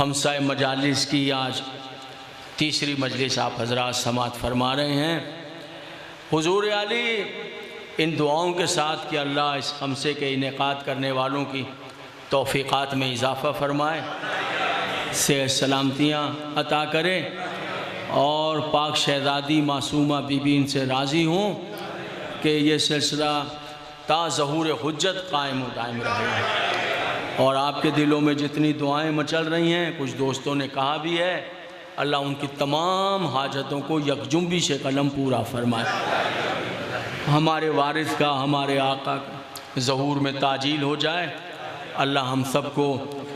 खमसा मजालिस की आज तीसरी मजलिस आप हजरात समात फरमा रहे हैं। हुजूर आली इन दुआओं के साथ कि अल्लाह इस खमसे के इनेकाद करने वालों की तौफ़ीक़ात में इजाफ़ा फरमाए, सेहत सलामतियाँ अता करें और पाक शहज़ादी मासूमा बीबी इनसे राज़ी हों कि ये सिलसिला ता ज़हूर हुज्जत कायम दायम रहे। और आपके दिलों में जितनी दुआएं मचल रही हैं, कुछ दोस्तों ने कहा भी है, अल्लाह उनकी तमाम हाजतों को यकजुम्बी से कलम पूरा फरमाए। हमारे वारिस का, हमारे आका का ज़हूर में ताजील हो जाए। अल्लाह हम सबको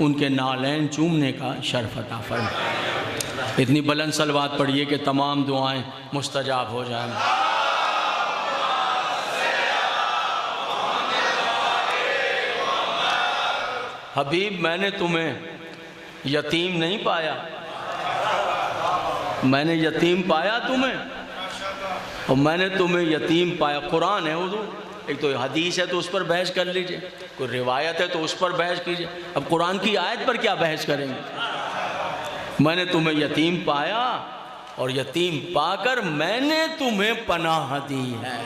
उनके नालैन चूमने का शर्फ अता फरमाए। इतनी बुलंद सलवात पढ़िए कि तमाम दुआएं मुस्तजाब हो जाएं। हबीब मैंने तुम्हें यतीम नहीं पाया, मैंने यतीम पाया तुम्हें, और मैंने तुम्हें यतीम पाया। कुरान है हुजूर, एक तो हदीस है तो उस पर बहस कर लीजिए, कोई रिवायत है तो उस पर बहस कीजिए। अब कुरान की आयत पर क्या बहस करेंगे। मैंने तुम्हें यतीम पाया और यतीम पाकर मैंने तुम्हें पनाह दी है।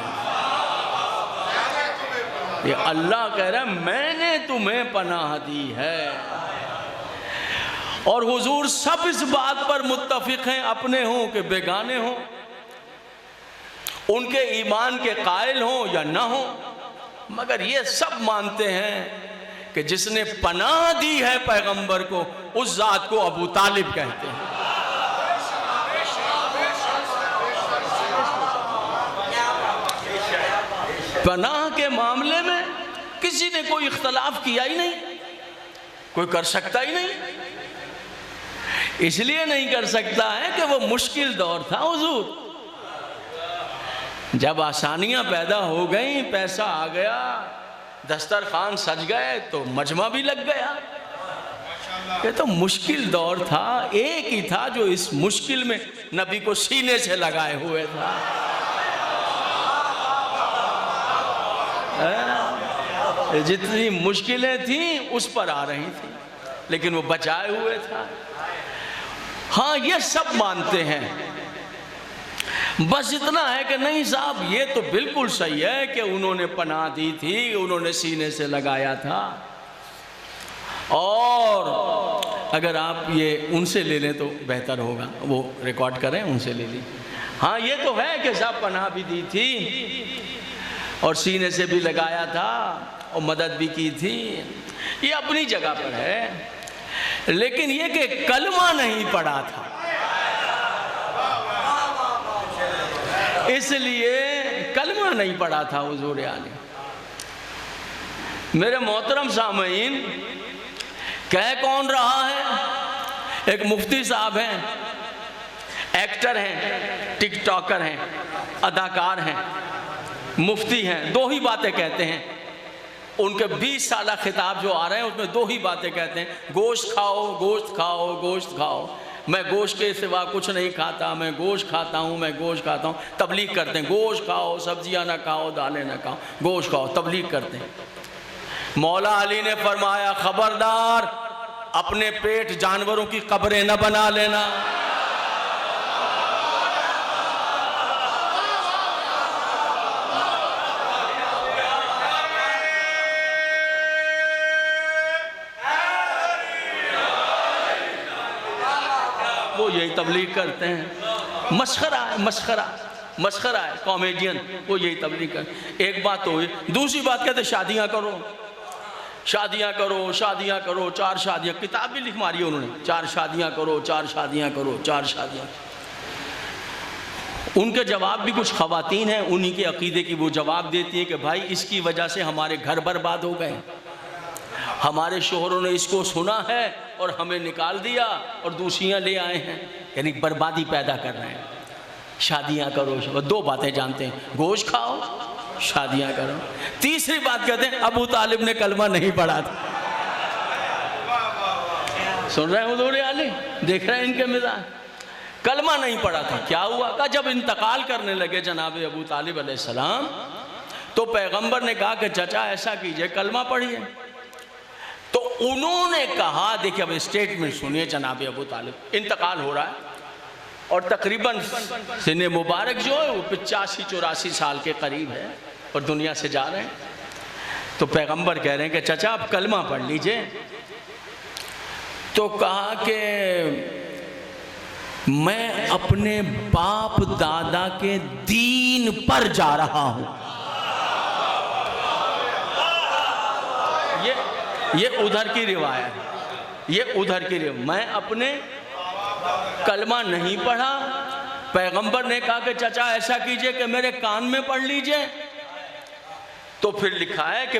ये अल्लाह कह रहा है मैंने तुम्हें पनाह दी है। और हुजूर सब इस बात पर मुत्तफिक हैं, अपने हों कि बेगाने हों, उनके ईमान के कायल हों या ना हों, मगर ये सब मानते हैं कि जिसने पनाह दी है पैगंबर को, उस जात को अबू तालिब कहते हैं। पनाह के मामले में किसी ने कोई इख्तलाफ किया ही नहीं, कोई कर सकता ही नहीं। इसलिए नहीं कर सकता है कि वो मुश्किल दौर था हुजूर। जब आसानियां पैदा हो गई, पैसा आ गया, दस्तरखान सज गए, तो मजमा भी लग गया। ये तो मुश्किल दौर था, एक ही था जो इस मुश्किल में नबी को सीने से लगाए हुए था। जितनी मुश्किलें थी उस पर आ रही थी, लेकिन वो बचाए हुए था। हाँ, ये सब मानते हैं, बस इतना है कि नहीं साहब ये तो बिल्कुल सही है कि उन्होंने पनाह दी थी, उन्होंने सीने से लगाया था। और अगर आप ये उनसे ले लें तो बेहतर होगा, वो रिकॉर्ड करें, उनसे ले लीजिए। हाँ, ये तो है कि साहब पनाह भी दी थी और सीने से भी लगाया था और मदद भी की थी, ये अपनी जगह पर है। लेकिन ये कि कलमा नहीं पढ़ा था, इसलिए कलमा नहीं पढ़ा था हुजूर आले। मेरे मोहतरम सामईन, कह कौन रहा है? एक मुफ्ती साहब हैं, एक्टर हैं, टिकटॉकर हैं, अदाकार हैं, मुफ्ती हैं। दो ही बातें कहते हैं, उनके 20 साल खिताब जो आ रहे हैं उसमें दो ही बातें कहते हैं, गोश्त खाओ, गोश्त खाओ, गोश्त खाओ। मैं गोश्त के सिवा कुछ नहीं खाता, मैं गोश्त खाता हूँ, मैं गोश्त खाता हूँ। तबलीग करते हैं, गोश्त खाओ, सब्जियाँ ना खाओ, दालें ना खाओ, गोश्त खाओ, तबलीग करते हैं। मौला अली ने फरमाया, खबरदार अपने पेट जानवरों की कब्रें न बना लेना। वो यही तबलीग करते हैं, मस्खरा है, मस्खरा मस्खरा है, कॉमेडियन, वो यही तबलीग कर। एक बात तो हुई, दूसरी बात कहते शादियां करो, शादियां करो, शादियां करो, 4 शादियां, किताब भी लिख मारी है उन्होंने, 4 शादियां करो, 4 शादियां करो, 4 शादियां। उनके जवाब भी कुछ खवातीन हैं, उन्हीं के अकीदे की, वो जवाब देती हैं कि भाई इसकी वजह से हमारे घर बर्बाद हो गए, हमारे शोहरों ने इसको सुना है और हमें निकाल दिया और दूसरियां ले आए हैं, यानी बर्बादी पैदा कर रहे हैं। शादियां करो, 2 बातें जानते हैं, गोश्त खाओ, शादियां करो। तीसरी बात कहते हैं अबू तालिब ने कलमा नहीं पढ़ा था। सुन रहे हैं हुजूर आले, देख रहे हैं इनके मिजाज, कलमा नहीं पढ़ा था। क्या हुआ? कहा जब इंतकाल करने लगे जनाब अबू तालिब अलैहिस्सलाम, तो पैगंबर ने कहा कि चचा ऐसा कीजिए, कलमा पढ़िए। तो उन्होंने कहा, देखिए अब स्टेटमेंट सुनिए जनाब अबू तालिब, इंतकाल हो रहा है और तकरीबन सिने मुबारक जो है वो 85-84 साल के करीब है और दुनिया से जा रहे हैं। तो पैगंबर कह रहे हैं कि चाचा आप कलमा पढ़ लीजिए। तो कहा कि मैं अपने बाप दादा के दीन पर जा रहा हूं। ये उधर की रिवायत, ये उधर की रिवायत। मैं अपने कलमा नहीं पढ़ा, पैगंबर ने कहा कि चाचा ऐसा कीजिए कि मेरे कान में पढ़ लीजिए। तो फिर लिखा है कि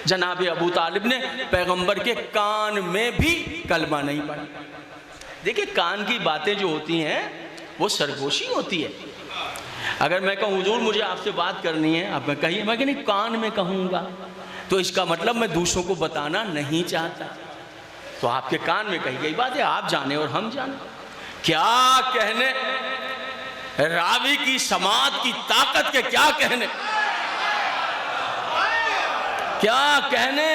जनाब अबू तालिब ने पैगंबर के कान में भी कलमा नहीं पढ़ा। देखिए कान की बातें जो होती हैं वो सरगोशी होती है। अगर मैं कहूँ हुजूर मुझे आपसे बात करनी है, आप मैं कहिए, मैं कि नहीं कान में कहूँगा, तो इसका मतलब मैं दूसरों को बताना नहीं चाहता। तो आपके कान में कही गई बात है, आप जाने और हम जाने। क्या कहने रावी की समात की ताकत के, क्या कहने, क्या कहने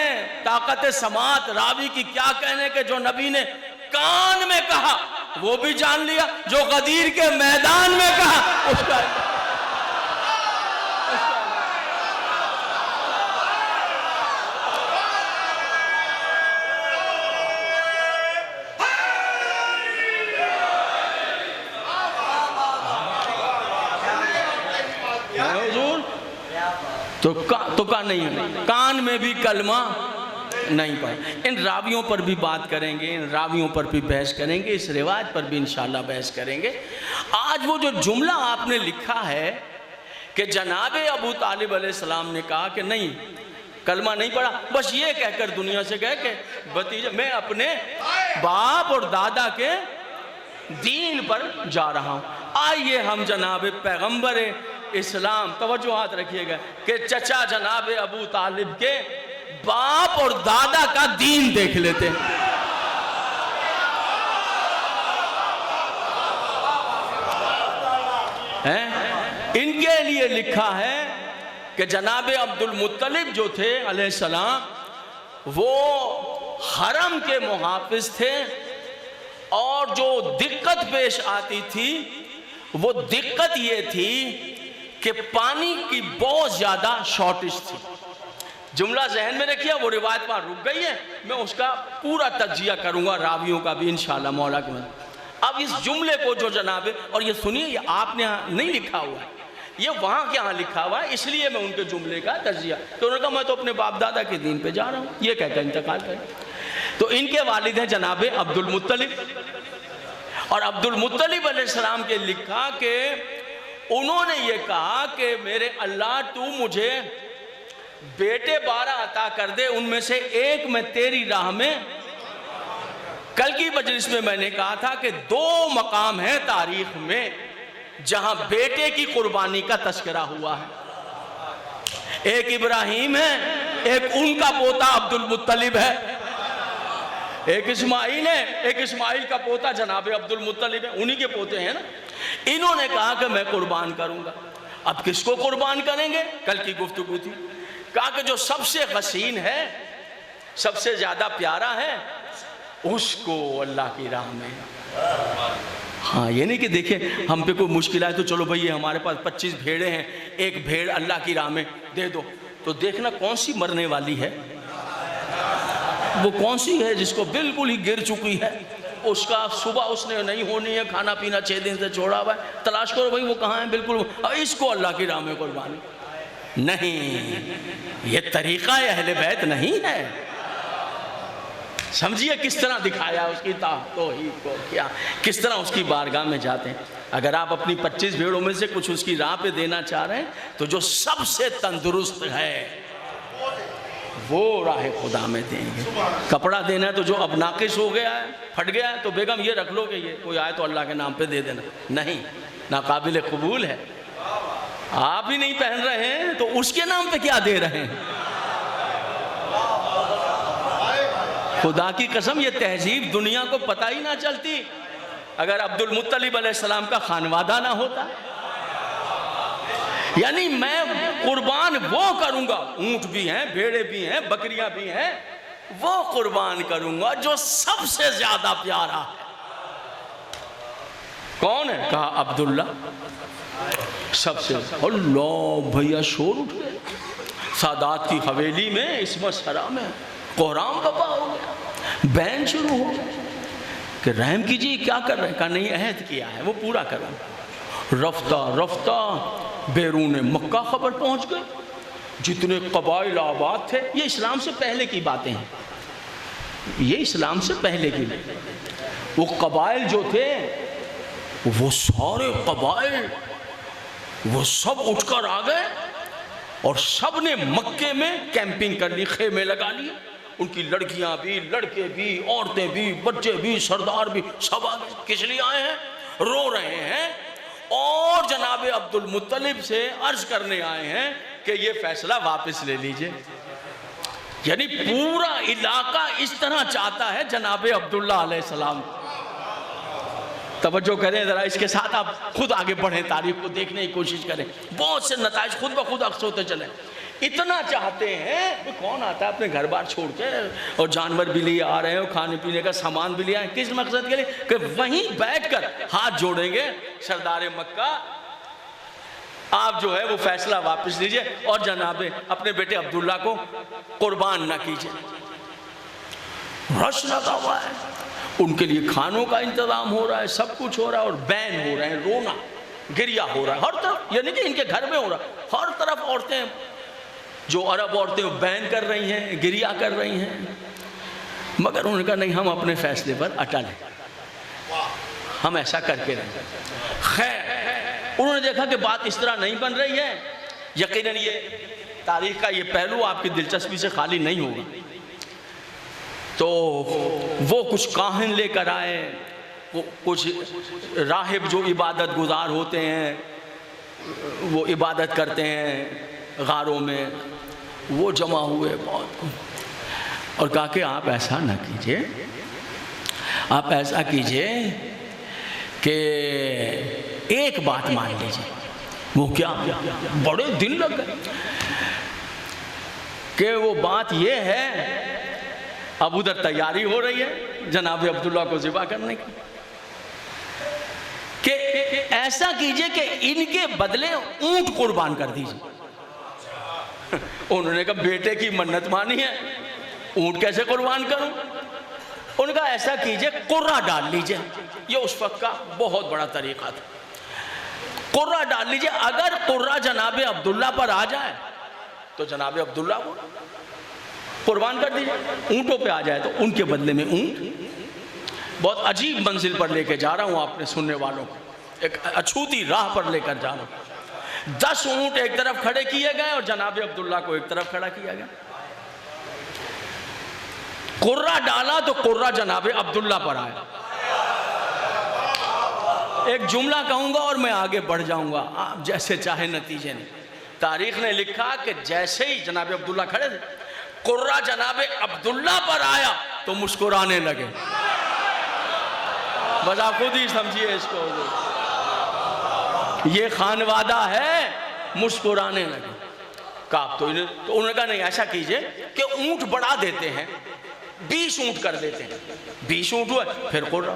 ताकत समात रावी की, क्या कहने के जो नबी ने कान में कहा वो भी जान लिया, जो गदीर के मैदान में कहा उसका तो का नहीं है, कान में भी कलमा नहीं पढ़ा। इन रावियों पर भी बात करेंगे, इन रावियों पर भी बहस करेंगे, इस रिवाज पर भी इंशाल्लाह बहस करेंगे। आज वो जो जुमला आपने लिखा है कि जनाबे अबू तालिब अलैहिस्सलाम ने कहा कि नहीं कलमा नहीं पढ़ा, बस ये कहकर दुनिया से गए कि भतीजा मैं अपने बाप और दादा के दीन पर जा रहा हूँ। आइए हम जनाबे पैगंबर इस्लाम, तवज्जो हाथ रखिएगा, कि चचा जनाब अबू तालिब के बाप और दादा का दीन देख लेते हैं। इनके लिए लिखा है कि जनाब अब्दुल मुत्तलिब जो थे अलैहिस्सलाम, वो हरम के मुहाफिज थे और जो दिक्कत पेश आती थी वो दिक्कत ये थी कि पानी की बहुत ज्यादा शॉर्टेज थी। जुमला जहन में रखिए, वो रिवायत वहां रुक गई है, मैं उसका पूरा तज्जिया करूंगा रावियों का भी इंशाल्लाह मौला के मदद। अब इस जुमले को जो जनाबे, और ये सुनिए ये आपने यहाँ नहीं लिखा हुआ है, ये वहां के यहाँ लिखा हुआ है, इसलिए मैं उनके जुमले का तज्जिया, तो उन्होंने कहा मैं तो अपने बाप दादा के दीन पे जा रहा हूँ, ये कहकर इंतकाल करें। तो इनके वालिद हैं जनाबे अब्दुल मुत्तलिब, और अब्दुल मुत्तलिब अलैहिस्सलाम के लिखा कि उन्होंने ये कहा कि मेरे अल्लाह तू मुझे बेटे 12 अता कर दे, उनमें से एक मैं तेरी राह में। कल की मजलिस में मैंने कहा था कि 2 मकाम है तारीख में जहां बेटे की कुर्बानी का तस्करा हुआ है। एक इब्राहिम है, एक उनका पोता अब्दुल मुत्तलिब है, एक इस्माइल है, एक इस्माइल का पोता जनाब अब्दुल मुत्तलिब है, उन्हीं के पोते हैं ना। इन्होंने कहा कि मैं कुर्बान करूंगा। अब किसको कुर्बान करेंगे? कल की गुफ्तगू थी, कहा कि जो सबसे हसीन है, सबसे ज्यादा प्यारा है, उसको अल्लाह की राह में। हाँ, ये नहीं कि देखिए हम पे कोई मुश्किल है तो चलो भाई ये हमारे पास 25 भेड़े हैं, एक भेड़ अल्लाह की राह में दे दो, तो देखना कौन सी मरने वाली है, वो कौन सी है जिसको बिल्कुल ही गिर चुकी है, उसका सुबह उसने नहीं होनी है, खाना पीना 6 दिन से छोड़ा हुआ है, तलाश करो भाई वो कहाँ है, बिल्कुल इसको अल्लाह की राह में कुर्बानी। नहीं, ये तरीका अहले बैत नहीं है। समझिए किस तरह दिखाया उसकी तौहीद को, क्या किस तरह उसकी बारगाह में जाते हैं। अगर आप अपनी 25 भेड़ों में से कुछ उसकी राह पे देना चाह रहे हैं तो जो सबसे तंदुरुस्त है वो राह खुदा में देंगे। कपड़ा देना है तो जो अब नाकिस हो गया है, फट गया है, तो बेगम ये रख लो कि ये कोई आए तो अल्लाह के नाम पे दे देना, नहीं, नाकाबिल कबूल है। आप ही नहीं पहन रहे हैं तो उसके नाम पे क्या दे रहे हैं? खुदा की कसम ये तहजीब दुनिया को पता ही ना चलती अगर अब्दुल मुत्तलिब अलैहिस्सलाम का खानवादा ना होता। यानी मैं कुर्बान वो करूंगा, ऊंट भी हैं, भेड़े भी हैं, बकरियां भी हैं, वो कुर्बान करूंगा जो सबसे ज्यादा प्यारा है। कौन है? कहा अब्दुल्ला। सबसे। अल्लाह भैया शोर उठ गए। सादात की हवेली में इसमें सरा में कोहराम बपा हो गया, बैन शुरू हो गया कि रहम कीजिए क्या कर रहे हैं? कहा नहीं, अहद किया है वो पूरा कर रहा हूं। रफ्ता रफ्ता बैरून मक्का खबर पहुंच गई। जितने कबाइल आबाद थे, ये इस्लाम से पहले की बातें हैं, ये इस्लाम से पहले की। वो कबाइल जो थे, वो सारे कबाइल वो सब उठकर आ गए और सब ने मक्के में कैंपिंग कर ली, खेमे लगा लिए। उनकी लड़कियां भी, लड़के भी, औरतें भी, बच्चे भी, सरदार भी, सब आ गए। किस लिए आए हैं? रो रहे हैं और जनाब अब्दुल मुत्तलिब से अर्ज करने आए हैं कि ये फैसला वापस ले लीजिए। यानी पूरा इलाका इस तरह चाहता है जनाब अब्दुल्ला अलैहिस्सलाम। तवज्जो करें जरा, इसके साथ आप खुद आगे बढ़ें, तारीख को देखने की कोशिश करें। बहुत से नताइज खुद ब खुद अक्स होते चले। इतना चाहते हैं तो कौन आता है अपने घर बार छोड़ के, और जानवर भी लिए आ रहे हैं और खाने पीने का सामान भी लिया है। किस मकसद के लिए? कि वहीं बैठकर हाथ जोड़ेंगे, सरदार मक्का आप जो है वो फैसला वापस लीजिए और जनाब अपने बेटे अब्दुल्ला को कुर्बान ना कीजिए। रश लगा हुआ है, उनके लिए खानों का इंतजाम हो रहा है, सब कुछ हो रहा है और बैन हो रहे हैं, रोना गिरिया हो रहा है हर तरफ। यानी कि इनके घर में हो रहा है, हर तरफ औरतें, जो अरब औरतें बैन कर रही हैं, गिरिया कर रही हैं। मगर उन्होंने कहा नहीं, हम अपने फैसले पर अटल हैं, हम ऐसा करके रहेंगे। खैर उन्होंने देखा कि बात इस तरह नहीं बन रही है। यकीनन ये तारीख का ये पहलू आपकी दिलचस्पी से खाली नहीं होगा। तो वो कुछ काहिन लेकर आए, वो कुछ राहिब जो इबादत गुजार होते हैं, वो इबादत करते हैं गारों में, वो जमा हुए बहुत। और कहा कि आप ऐसा ना कीजिए, आप ऐसा कीजिए कि एक बात मान लीजिए। वो क्या? बड़े दिन लग गए कि वो बात ये है, अब उधर तैयारी हो रही है जनाब अब्दुल्ला को ज़िबा करने की, कि ऐसा कीजिए कि इनके बदले ऊंट कुर्बान कर दीजिए। उन्होंने कहा बेटे की मन्नत मानी है, ऊंट कैसे कुर्बान करूं? उनका ऐसा कीजिए कुर्रा डाल लीजिए। ये उस वक्त का बहुत बड़ा तरीका था, कुर्रा डाल लीजिए। अगर कुर्रा जनाब अब्दुल्ला पर आ जाए तो जनाब अब्दुल्ला को कुर्बान कर दीजिए, ऊंटों पे आ जाए तो उनके बदले में ऊंट। बहुत अजीब मंजिल पर लेके जा रहा हूं आपने सुनने वालों को, एक अछूती राह पर लेकर जा रहा हूं। 10 ऊंट एक तरफ खड़े किए गए और जनाब अब्दुल्ला को एक तरफ खड़ा किया गया। कुर्रा डाला तो कुर्रा जनाब अब्दुल्ला पर आया। एक जुमला कहूंगा और मैं आगे बढ़ जाऊंगा, आप जैसे चाहे नतीजे नहीं। तारीख ने लिखा कि जैसे ही जनाब अब्दुल्ला खड़े थे, कुर्रा जनाब अब्दुल्ला पर आया तो मुस्कुराने लगे। बस आप खुद ही समझिए इसको, ये खानवादा है, मुस्कुराने लगे। तो उन्होंने कहा नहीं, ऐसा कीजिए कि ऊंट बढ़ा देते हैं, 20 ऊंट कर देते हैं। 20 ऊंट हुए, फिर कुर्रा।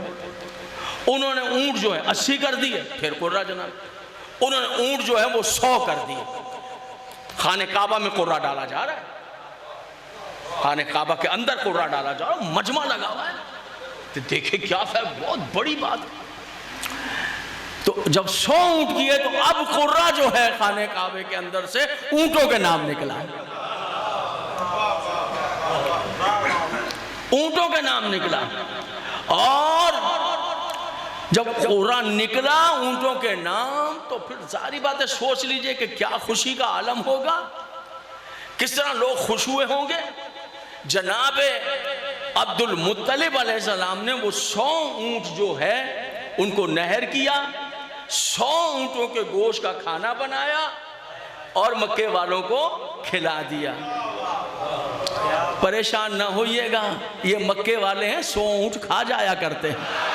उन्होंने ऊंट जो है 80 कर दिए, फिर कुर्रा जनाब। उन्होंने ऊंट जो है वो 100 कर दिए। खाने काबा में कुर्रा डाला जा रहा है, खाने काबा के अंदर कुर्रा डाला जा रहा है, मजमा लगा हुआ है। तो देखे क्या है, बहुत बड़ी बात। तो जब 100 ऊंट किए तो अब कुर्रा जो है खाने काबे के अंदर से ऊंटों के नाम निकला है, ऊंटों के नाम निकला। और जब कुर्रा निकला ऊंटों के नाम, तो फिर सारी बातें सोच लीजिए कि क्या खुशी का आलम होगा, किस तरह लोग खुश हुए होंगे। जनाब अब्दुल मुत्तलिब अलैहिस्सलाम ने वो 100 ऊंट जो है उनको नहर किया, 100 ऊंटों के गोश्त का खाना बनाया और मक्के वालों को खिला दिया। परेशान ना होइएगा, ये मक्के वाले हैं, 100 ऊंट खा जाया करते हैं।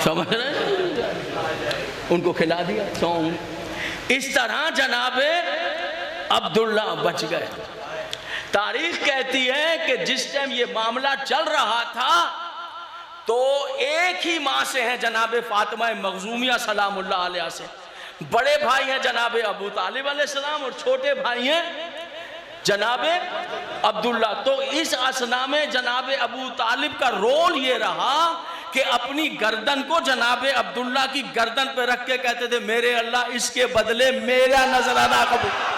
समझ रहे? उनको खिला दिया 100 ऊंट। इस तरह जनाब अब्दुल्ला बच गए। तारीख कहती है कि जिस टाइम ये मामला चल रहा था तो एक ही माँ से हैं जनाबे फातिमा मखजूमिया सलामुल्लाह अलैहा से। बड़े भाई हैं जनाबे अबू तालिब अलैहिस्सलाम और छोटे भाई हैं जनाबे अब्दुल्ला। तो इस असना में जनाबे अबू तालिब का रोल ये रहा कि अपनी गर्दन को जनाबे अब्दुल्ला की गर्दन पे रख के कहते थे मेरे अल्लाह इसके बदले मेरा नजराना कबूल।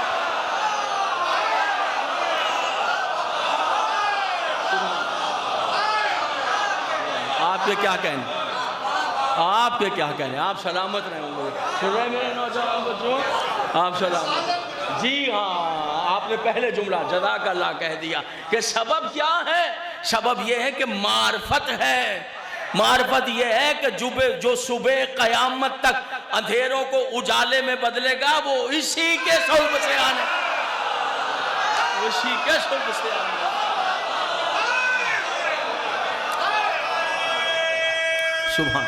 आपके क्या कहने, आपके क्या कहने, आप सलामत रहेंगे। सुन रहे मेरे नौजवान बच्चों, आप सलामत। जी हाँ, आपने पहले जुमला जज़ाकल्लाह कह दिया कि सबब क्या है। सबब यह है कि मार्फत है। मार्फत यह है कि जो सुबह क़यामत तक अंधेरों को उजाले में बदलेगा वो इसी के सुल्ब से आने, इसी के सुल्ब से आने। सुभान।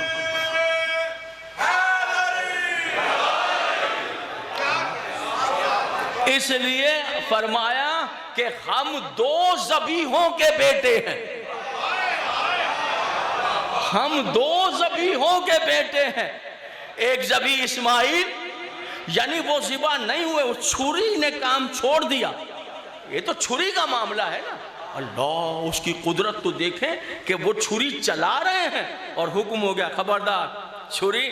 इसलिए फरमाया कि हम दो ज़बीहों के बेटे हैं, हम दो ज़बीहों के बेटे हैं। एक ज़बी इस्माइल यानी वो ज़िबा नहीं हुए, उस छुरी ने काम छोड़ दिया। ये तो छुरी का मामला है ना। अल्लाह उसकी कुदरत तो देखें कि वो छुरी चला रहे हैं और हुक्म हो गया खबरदार छुरी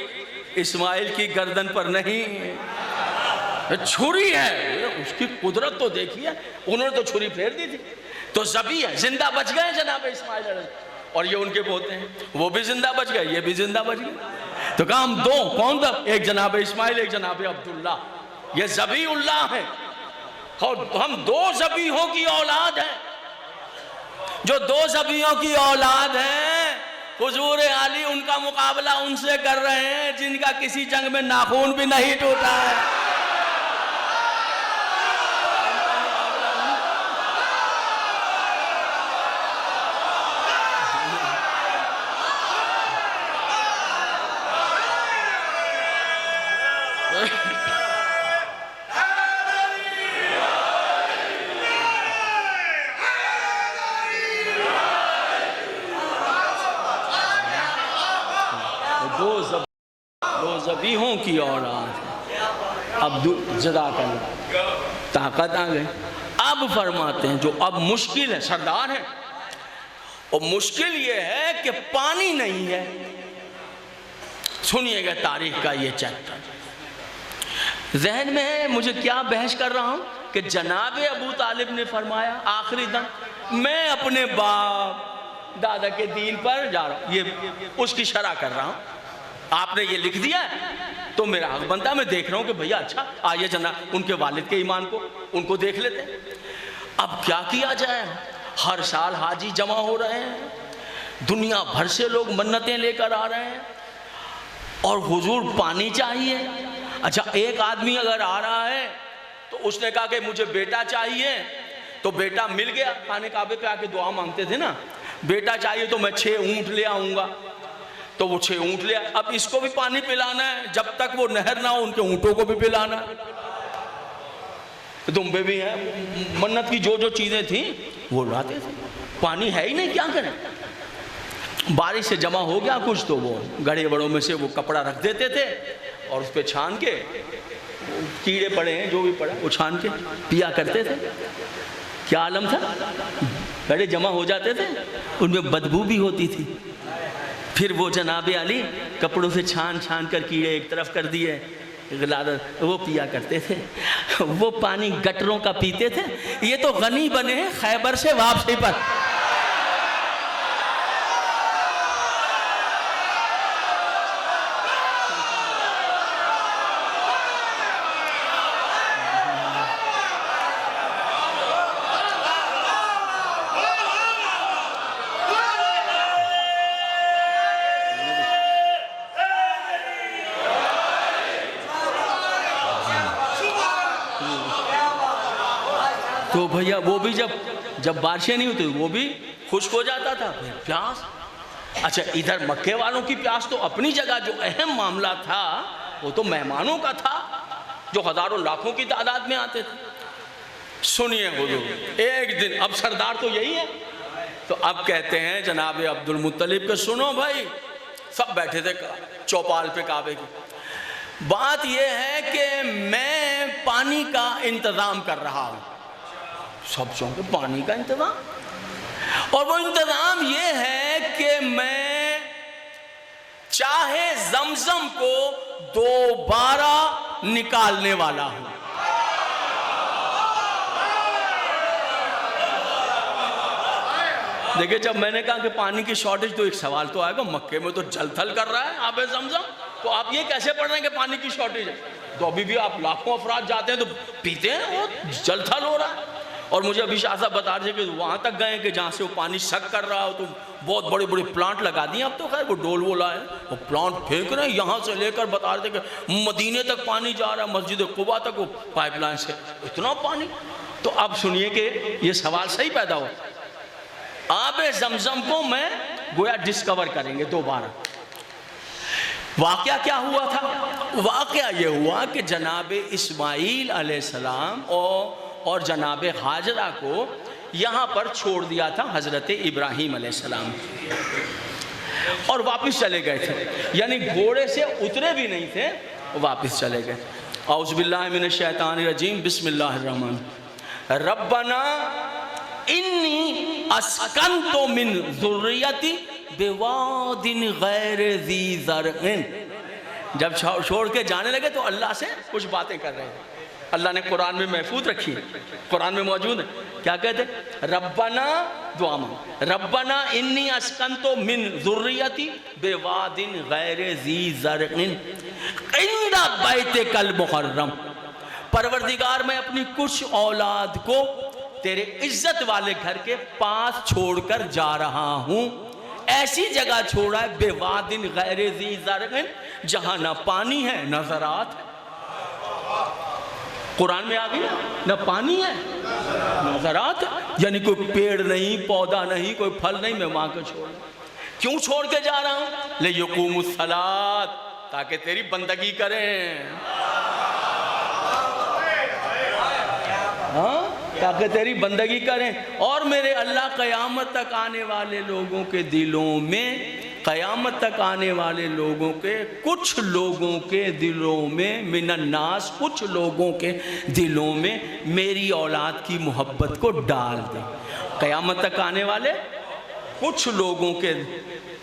इस्माइल की गर्दन पर नहीं, छुरी है। उसकी कुदरत तो देखिए, उन्होंने तो छुरी फेर दी थी। तो ज़बी है, जिंदा बच गए जनाब इस्माइल और ये उनके पोते हैं, वो भी जिंदा बच गए, ये भी जिंदा बच गए। तो कहा हम दो, कौन था? एक जनाब इस्माइल, एक जनाब अब्दुल्ला, ये ज़बीउल्लाह है। और हम दो ज़बीहों की औलाद हैं। जो दो ज़बीहों की औलाद हैं, हुजूर आली उनका मुकाबला उनसे कर रहे हैं जिनका किसी जंग में नाखून भी नहीं टूटा है। दो ज़बीहों की औलाद अब्दुल जज़ाकल्लाह, ताकत आ गई। अब फरमाते हैं जो अब मुश्किल है, सरदार है, और मुश्किल ये है कि पानी नहीं है। सुनिएगा तारीख का ये चैप्टर। जहन में है मुझे क्या बहस कर रहा हूँ कि जनाबे अबू तालिब ने फरमाया आखिरी दम मैं अपने बाप दादा के दीन पर जा रहा हूँ, ये उसकी शरह कर रहा हूँ। आपने ये लिख दिया तो मेरा हक बनता, मैं देख रहा हूँ कि भैया अच्छा आइए जना उनके वालिद के ईमान को उनको देख लेते हैं। अब क्या किया जाए, हर साल हाजी जमा हो रहे हैं, दुनिया भर से लोग मन्नतें लेकर आ रहे हैं और हुजूर पानी चाहिए। अच्छा एक आदमी अगर आ रहा है तो उसने कहा कि मुझे बेटा चाहिए, तो बेटा मिल गया। खाने काबे पे आके दुआ मांगते थे ना, बेटा चाहिए तो मैं 6 ऊँट ले आऊँगा, तो वो 6 ऊँट ले। अब इसको भी पानी पिलाना है, जब तक वो नहर ना हो उनके ऊँटों को भी पिलाना है, दुम्बे भी हैं, मन्नत की जो जो चीज़ें थी वो लाते थे। पानी है ही नहीं, क्या करें। बारिश से जमा हो गया कुछ तो वो गड़े बड़ों में से वो कपड़ा रख देते थे और उस पर छान के, कीड़े पड़े हैं जो भी पड़ा वो छान के पिया करते थे। क्या आलम था, गड़े जमा हो जाते थे, उनमें बदबू भी होती थी। फिर वो जनाबे अली कपड़ों से छान छान कर कीड़े एक तरफ कर दिए, वो पिया करते थे। वो पानी गटरों का पीते थे। ये तो गनी बने हैं खैबर से वापसी पर। तो भैया वो भी जब बारिशें नहीं होती वो भी खुश्क हो जाता था, प्यास। अच्छा इधर मक्के वालों की प्यास तो अपनी जगह, जो अहम मामला था वो तो मेहमानों का था जो हज़ारों लाखों की तादाद में आते थे। सुनिए हुजूर, एक दिन, अब सरदार तो यही है, तो अब कहते हैं जनाब अब्दुल मुत्तलिब के, सुनो भाई, सब बैठे थे चौपाल पे काबे की, बात यह है कि मैं पानी का इंतज़ाम कर रहा हूँ। सब चौंके, पानी का इंतज़ाम? और वो इंतज़ाम ये है कि मैं चाहे जमजम को दोबारा निकालने वाला हूँ। देखिए, जब मैंने कहा कि पानी की शॉर्टेज, तो एक सवाल तो आएगा, मक्के में तो जल थल कर रहा है आबे जमजम, तो आप ये कैसे पढ़ रहे हैं कि पानी की शॉर्टेज है? तो अभी भी आप लाखों अफराद जाते हैं तो पीते हैं और जल थल हो रहा है। और मुझे अभी शाह साहब बता रहे थे कि वहाँ तक गए कि जहाँ से वो पानी शक कर रहा हो, तो बहुत बड़े बड़े प्लांट लगा दिए। अब तो खैर वो डोल वोला है, वो प्लांट फेंक रहे हैं, यहाँ से लेकर बता रहे थे कि मदीने तक पानी जा रहा है, मस्जिद कुबा तक वो पाइपलाइन से इतना पानी। तो अब सुनिए कि ये सवाल सही पैदा हो, आबे जमजम को मैं गोया डिस्कवर करेंगे दोबारा। वाकया क्या हुआ था? वाकया ये हुआ कि जनाब इस्माईल अलैहिस्सलाम और जनाब हाजरा को यहाँ पर छोड़ दिया था हज़रत इब्राहीम अलैहिस्सलाम, और वापस चले गए थे, यानी घोड़े से उतरे भी नहीं थे, वापस चले गए। औज़ु बिल्लाहि मिनश शैतानिर रजीम, बिस्मिल्लाहिर्रहमान रब्बना इन्नी अस्कंतु मिन ज़ुर्रियती बिवादिन गैर ज़ी ज़रइन। जब छोड़ के जाने लगे तो अल्लाह से कुछ बातें कर रहे हैं, अल्लाह ने कुरान में महफूज रखी है, कुरान में मौजूद है। क्या कहते? रब्बना, दुआ मांग, रब्बना इन्नी अस्कंतु मिन ज़ुर्रियती बिवादिन गैर ज़ी ज़रइन इंदा बैतिकल मुहर्रम। परवरदिगार, मैं अपनी कुछ औलाद को तेरे इज्जत वाले घर के पास छोड़कर जा रहा हूँ। ऐसी जगह छोड़ा है बेवादिन गैर ज़ी ज़रइन, जहाँ ना पानी है ना ज़राअत है। कुरान में आ गया, ना पानी है ना ज़राअत है, यानी कोई पेड़ नहीं, पौधा नहीं, कोई फल नहीं, मैं वहाँ को छोड़। क्यों छोड़ के जा रहा हूँ? लियक़ूमुस सलात, ताकि तेरी बंदगी करें। हाँ, ताकि तेरी बंदगी करें। और मेरे अल्लाह क़यामत तक आने वाले लोगों के दिलों में, क़यामत तक आने वाले लोगों के, कुछ लोगों के दिलों में, मिनन्नास, कुछ लोगों के दिलों में मेरी औलाद की मोहब्बत को डाल दे। क़यामत तक आने वाले कुछ लोगों के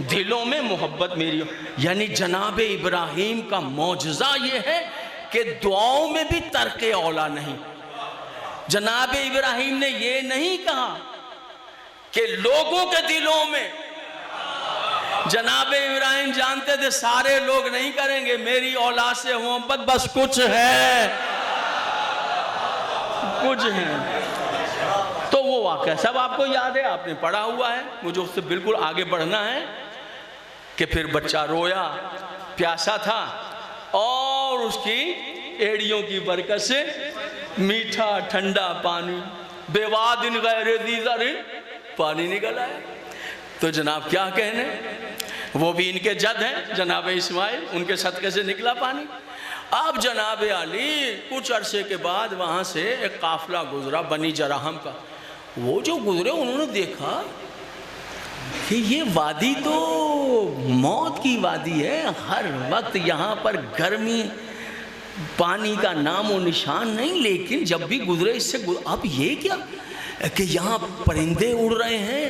दिलों में मोहब्बत मेरी, यानी जनाब इब्राहीम का मौजज़ा ये है कि दुआओं में भी तर्क औला नहीं। जनाब इब्राहीम ने ये नहीं कहा कि लोगों के दिलों में, जनाब इब्राहीम जानते थे सारे लोग नहीं करेंगे, मेरी औलाद से मोहब्बत बस कुछ है, कुछ है। तो वो वाक़या सब आपको याद है, आपने पढ़ा हुआ है, मुझे उससे बिल्कुल आगे बढ़ना है कि फिर बच्चा रोया, प्यासा था, और उसकी एड़ियों की बरकत से मीठा ठंडा पानी, बेवादिन गैर ज़ी ज़रइन, पानी निकल आया। तो जनाब क्या कहने, वो भी इनके जद हैं जनाब इस्माइल, उनके सदक़े से निकला पानी। अब जनाब अली कुछ अरसे के बाद वहाँ से एक काफ़िला गुजरा बनी जराहम का। वो जो गुजरे उन्होंने देखा कि ये वादी तो मौत की वादी है, हर वक्त यहाँ पर गर्मी, पानी का नाम और निशान नहीं, लेकिन जब भी गुजरे इससे अब ये क्या कि यहाँ परिंदे उड़ रहे हैं।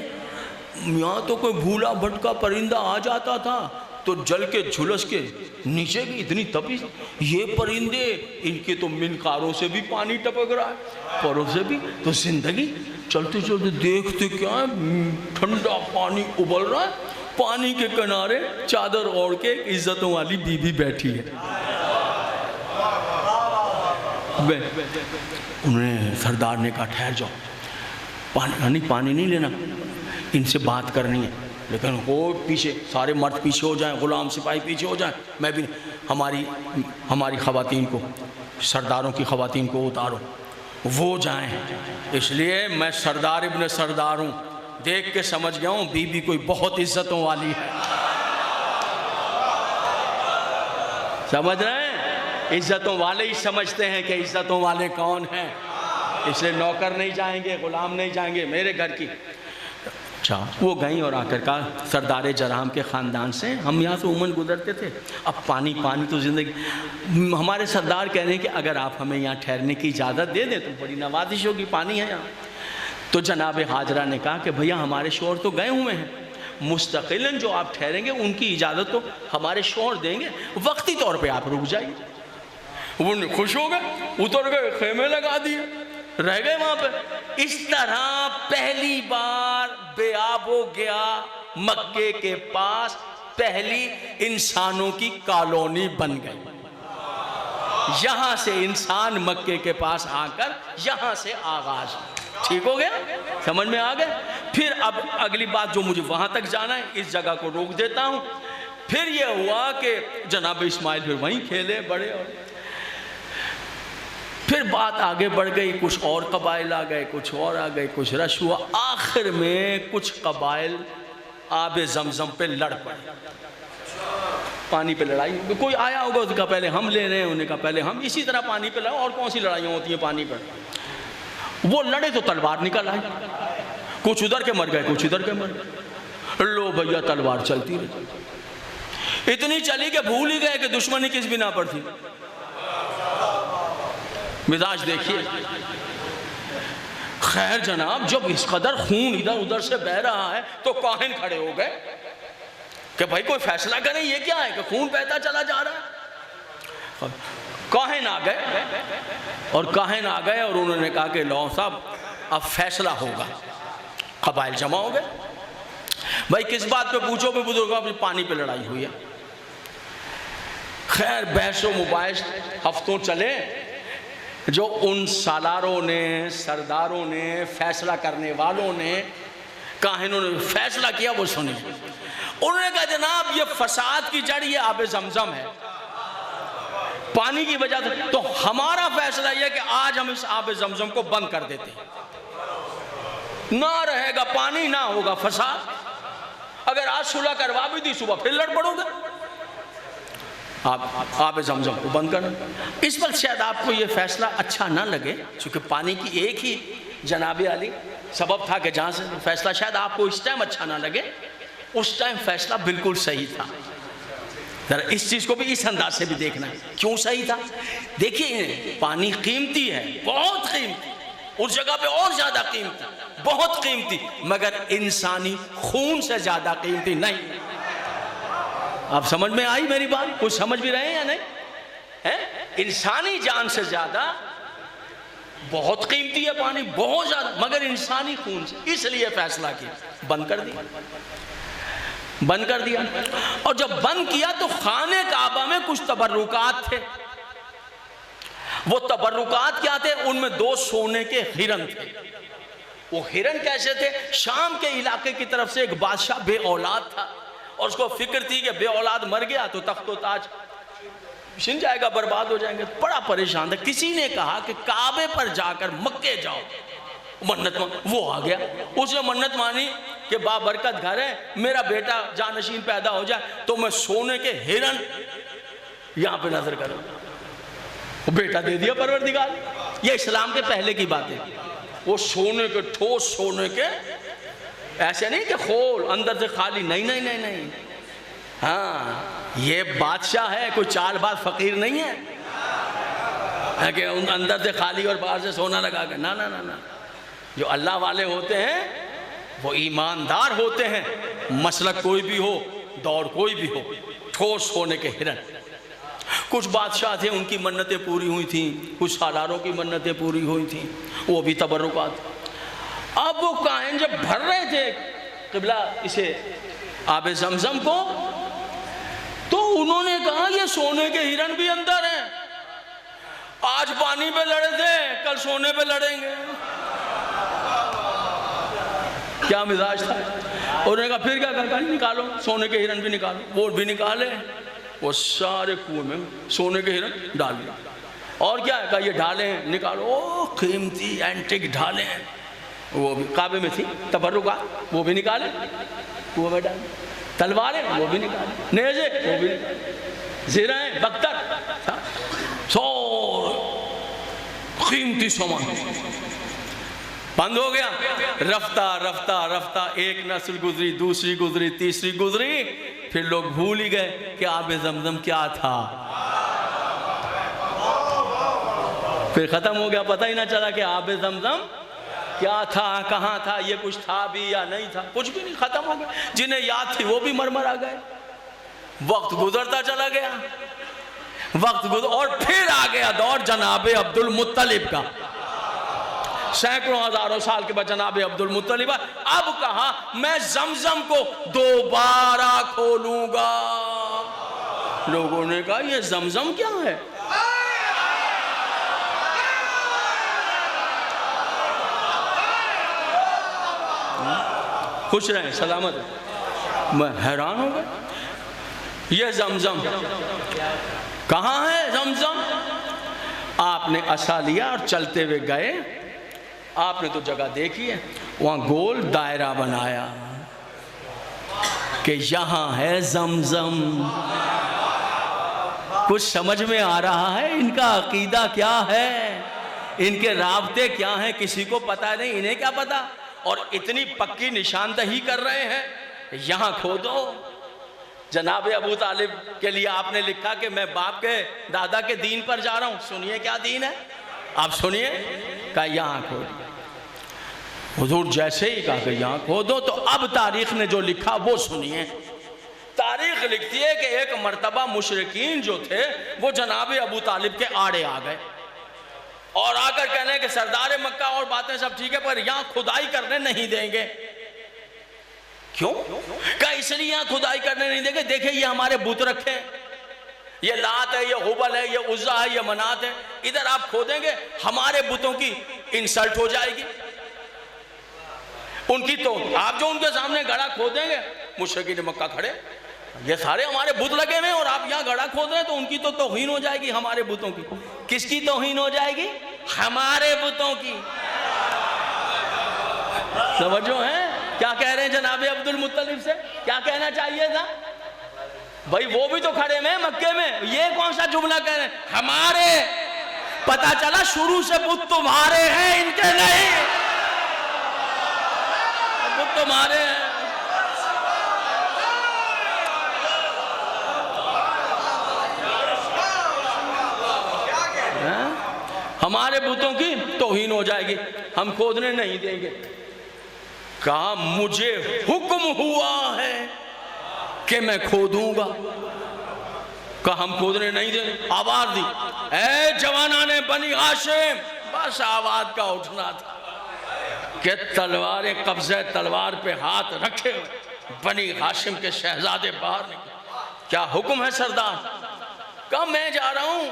यहाँ तो कोई भूला भटका परिंदा आ जाता था तो जल के झुलस के नीचे भी इतनी तपिश, ये परिंदे, इनके तो मिनकारों से भी पानी टपक रहा है, परों से भी। तो जिंदगी चलते चलते देखते क्या है, ठंडा पानी उबल रहा है, पानी के किनारे चादर ओढ़ के इज्जतों वाली बीबी बैठी है। उन्हें सरदार ने कहा ठहर जाओ, पानी नहीं लेना, इनसे बात करनी है। लेकिन वो पीछे, सारे मर्द पीछे हो जाएं, गुलाम सिपाही पीछे हो जाएं, मैं भी, हमारी ख़वातीन को, सरदारों की ख़वातीन को उतारो, वो जाएं। इसलिए मैं सरदार इब्न सरदार हूँ, देख के समझ गया हूँ बीबी कोई बहुत इज्जतों वाली है। समझ रहे हैं? इज्जतों वाले ही समझते हैं कि इज्जतों वाले कौन हैं। इसलिए नौकर नहीं जाएंगे, गुलाम नहीं जाएंगे, मेरे घर की। अच्छा, वो गई और आकर कहा सरदार जराम के ख़ानदान से हम यहाँ से उमन गुजरते थे, अब पानी पानी तो ज़िंदगी। हमारे सरदार कह रहे हैं कि अगर आप हमें यहाँ ठहरने की इजाज़त दे दें तो बड़ी नवाजिश होगी, पानी है यहाँ। तो जनाब हाजरा ने कहा कि भैया हमारे शौहर तो गए हुए हैं, मुस्तकिलन जो आप ठहरेंगे उनकी इजाज़त तो हमारे शौहर देंगे, वक्ती तौर पे आप रुक जाइए। वो खुश हो गए, उतर गए, खेमे लगा दिए, रह गए वहाँ पे। इस तरह पहली बार बेआबो गया मक्के के पास पहली इंसानों की कॉलोनी बन गई। यहाँ से इंसान मक्के के पास आकर यहाँ से आगाज। ठीक हो गया, समझ में आ गए। फिर अब अगली बात जो मुझे वहां तक जाना है, इस जगह को रोक देता हूं। फिर ये हुआ कि जनाब इस्माइल फिर वहीं खेले बड़े, और फिर बात आगे बढ़ गई, कुछ और कबाइल आ गए, कुछ और आ गए, कुछ रश हुआ। आखिर में कुछ कबाइल आबे जमजम पे लड़ पड़े, पानी पे लड़ाई। कोई आया होगा, उसका पहले हम ले रहे हैं, उन्हें कहा पहले हम, इसी तरह पानी पे लड़ा। और कौन सी लड़ाइयाँ होती हैं पानी पर। वो लड़े तो तलवार निकल आई, कुछ उधर के मर गए, कुछ इधर के मर गए। लो भैया तलवार चलती रही, इतनी चली कि भूल ही गए कि दुश्मनी किस बिना पर थी। मिजाज देखिए। खैर जनाब, जब इस कदर खून इधर उधर से बह रहा है तो काहिन खड़े हो गए कि भाई कोई फैसला करें, ये क्या है कि खून बहता चला जा रहा है। काहिन आ गए, और काहिन आ गए और उन्होंने कहा कि लो साहब अब फैसला होगा। कबाइल जमा हो गए। भाई किस बात पे पूछो पे बुजुर्ग, अपनी पानी पे लड़ाई हुई है। खैर बहसो मुबाहिस हफ्तों चले। जो उन सालारों ने, सरदारों ने, फैसला करने वालों ने, काहिनों ने फैसला किया, वो सुनिए। उन्होंने कहा जनाब ये फसाद की जड़ ये आबे जमजम है, पानी की वजह से। तो हमारा फैसला यह कि आज हम इस आबे जमजम को बंद कर देते हैं, ना रहेगा पानी, ना होगा फसाद। अगर आज सुलह करवा भी दी, सुबह फिर लड़ पड़ोगे। आप आबे जमजम को बंद करना। इस वक्त शायद आपको यह फैसला अच्छा ना लगे, क्योंकि पानी की एक ही जनाबे अली सबब था कि जहाँ से फैसला शायद आपको इस टाइम अच्छा ना लगे, उस टाइम फैसला बिल्कुल सही था। जरा इस चीज़ को भी इस अंदाज से भी देखना है, क्यों सही था। देखिए पानी कीमती है, बहुत कीमती, उस जगह पे और ज़्यादा कीमती, बहुत कीमती, मगर इंसानी खून से ज़्यादा कीमती नहीं। आप समझ में आई मेरी बात? कुछ समझ भी रहे हैं या नहीं है? इंसानी जान से ज़्यादा बहुत कीमती है पानी, बहुत ज़्यादा, मगर इंसानी खून से। इसलिए फैसला किया, बंद कर दिया, बंद कर दिया। और जब बंद किया तो खाने काबा में कुछ तबर्रुकात थे। वो तबर्रुकात क्या थे? उनमें 2 सोने के हिरन थे। वो हिरन कैसे थे? शाम के इलाके की तरफ से एक बादशाह बे औलाद था, और उसको फिक्र थी कि बे औलाद मर गया तो तख्तो ताज छिन जाएगा, बर्बाद हो जाएंगे। बड़ा परेशान था। किसी ने कहा कि काबे पर जाकर मक्के जाओ, मन्नत मान। वो आ गया, उसने मन्नत मानी कि बाबरकत घर है, मेरा बेटा जानशीन पैदा हो जाए तो मैं सोने के हिरन यहाँ पे नजर करूँ। वो बेटा दे दिया परवरदिगार। ये इस्लाम के पहले की बात है। वो सोने के, ठोस सोने के, ऐसे नहीं कि खोल अंदर से खाली, नहीं नहीं नहीं नहीं। हाँ, ये बादशाह है, कोई चालबाज फकीर नहीं है कि अंदर से खाली और बाहर से सोना लगा के। ना ना ना ना, जो अल्लाह वाले होते हैं वो ईमानदार होते हैं। मसलक कोई भी हो, दौड़ कोई भी हो, ठोस होने के हिरन। कुछ बादशाह थे, उनकी मन्नतें पूरी हुई थी, कुछ सालारों की मन्नतें पूरी हुई थी, वो भी तबर्रुकात। अब वो काहिन जब भर रहे थे क़िबला इसे आबे ज़मज़म को, तो उन्होंने कहा ये सोने के हिरन भी अंदर हैं। आज पानी पे लड़े थे, कल सोने पे लड़ेंगे। क्या मिजाज था। उन्होंने कहा फिर क्या कर, निकालो सोने के हिरन भी निकालो। वो भी निकाले, वो सारे कुएं में सोने के हिरन डाल दिया। और क्या है, कहा ये ढाले हैं, निकालो। ओ कीमती एंटिक ढाले हैं, वो भी काबे में थी, तबर्रुका, वो भी निकाले, कुएं में डाले। तलवारें, वो भी निकाले, नेज़े, वो भी निकाले, ज़ेराएं, बख्तर, सो कीमती सामान। बंद हो गया। रफ्ता रफ्ता रफ्ता एक नस्ल गुजरी, दूसरी गुजरी, तीसरी गुजरी, फिर लोग भूल ही गए कि आबे ज़मज़म क्या था। फिर ख़त्म हो गया, पता ही ना चला कि आबे ज़मज़म क्या था, कहाँ था, ये कुछ था भी या नहीं था, कुछ भी नहीं, ख़त्म हो गया। जिन्हें याद थी वो भी मरमरा गए। वक्त गुजरता चला गया, वक्त गुजर, और फिर आ गया दौर जनाबे अब्दुल मुत्तलिब का। सैकड़ों हजारों साल के बाद जनाबे अब्दुल मुत्तलिब, अब कहा मैं ज़मज़म को दोबारा खोलूंगा। लोगों ने कहा ये ज़मज़म क्या है? खुश रहें, सलामत है। मैं हैरान हो गया, ये ज़मज़म कहाँ है? ज़मज़म आपने असा लिया और चलते हुए गए, आपने तो जगह देखी है, वहाँ गोल दायरा बनाया कि यहाँ है ज़मज़म। कुछ समझ में आ रहा है इनका अकीदा क्या है, इनके राब्ते क्या हैं, किसी को पता नहीं, इन्हें क्या पता। और इतनी पक्की निशानदही कर रहे हैं, यहाँ खोदो। जनाब अबू तालिब के लिए आपने लिखा कि मैं बाप के दादा के दीन पर जा रहा हूँ। सुनिए क्या दीन है, आप सुनिए। कहा यहाँ खोदो। हुजूर जैसे ही कहा कि यहाँ खोदो, तो अब तारीख ने जो लिखा वो सुनिए। तारीख लिखती है कि एक मर्तबा मुशरिकीन जो थे वो जनाब अबू तालिब के आड़े आ गए और आकर कहने कि सरदार मक्का और बातें सब ठीक है, पर यहाँ खुदाई करने नहीं देंगे। क्यों? क्या इसलिए यहाँ खुदाई करने नहीं देंगे, देखिए ये हमारे बुत रखे हैं, ये लात है, ये हुबल है, ये उज़्ज़ा है, ये मनात है, इधर आप खोदेंगे हमारे बुतों की इंसल्ट हो जाएगी। उनकी तो आप जो उनके सामने गड़ा खोदेंगे, मुशरिकीन मक्का खड़े, ये सारे हमारे बुत लगे हुए हैं और आप यहाँ गड़ा खोद रहे हैं, तो उनकी तो तौहीन हो जाएगी हमारे बुतों की। किसकी तौहीन हो जाएगी? हमारे बुतों की। समझो है क्या कह रहे हैं जनाब अब्दुल मुत्तलिब से? क्या कहना चाहिए था भाई? वो भी तो खड़े में मक्के में, ये कौन सा जुमला कह रहे हैं? हमारे। पता चला शुरू से बुत तुम्हारे हैं, इनके नहीं। बुत तुम्हारे हैं। हमारे बुतों की तौहीन हो जाएगी, हम खोदने नहीं देंगे। कहा मुझे हुक्म हुआ है कि मैं खोदूंगा। कहा हम खोदने नहीं देंगे। आवाज दी, ए जवाना ने बनी हाशिम। बस आवाज का उठना था कि तलवारें, कब्जे तलवार पे हाथ रखे हुए बनी हाशिम के शहजादे बाहर निकले। क्या हुक्म है सरदार? कहा मैं जा रहा हूं,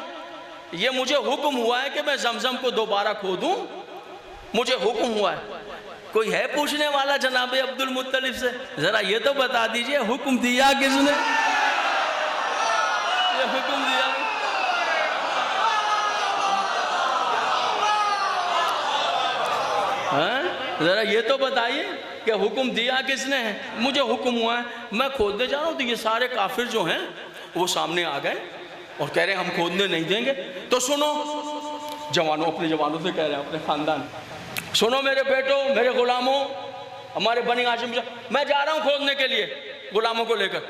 ये मुझे हुक्म हुआ है कि मैं ज़मज़म को दोबारा खोदूं, मुझे हुक्म हुआ है। कोई है पूछने वाला जनाब अब्दुल मुत्तलिब से? जरा ये तो बता दीजिए हुक्म दिया किसने? ये हुक्म दिया जरा ये तो बताइए कि हुक्म दिया किसने है? मुझे हुक्म हुआ है, मैं खोदने जा रहा हूँ। तो ये सारे काफिर जो हैं वो सामने आ गए और कह रहे हैं हम खोदने नहीं देंगे। तो सुनो, जवानों, अपने जवानों से कह रहे हैं, अपने खानदान, सुनो मेरे बेटों, मेरे गुलामों, हमारे बनी हाशिम, मैं जा रहा हूँ खोदने के लिए गुलामों को लेकर।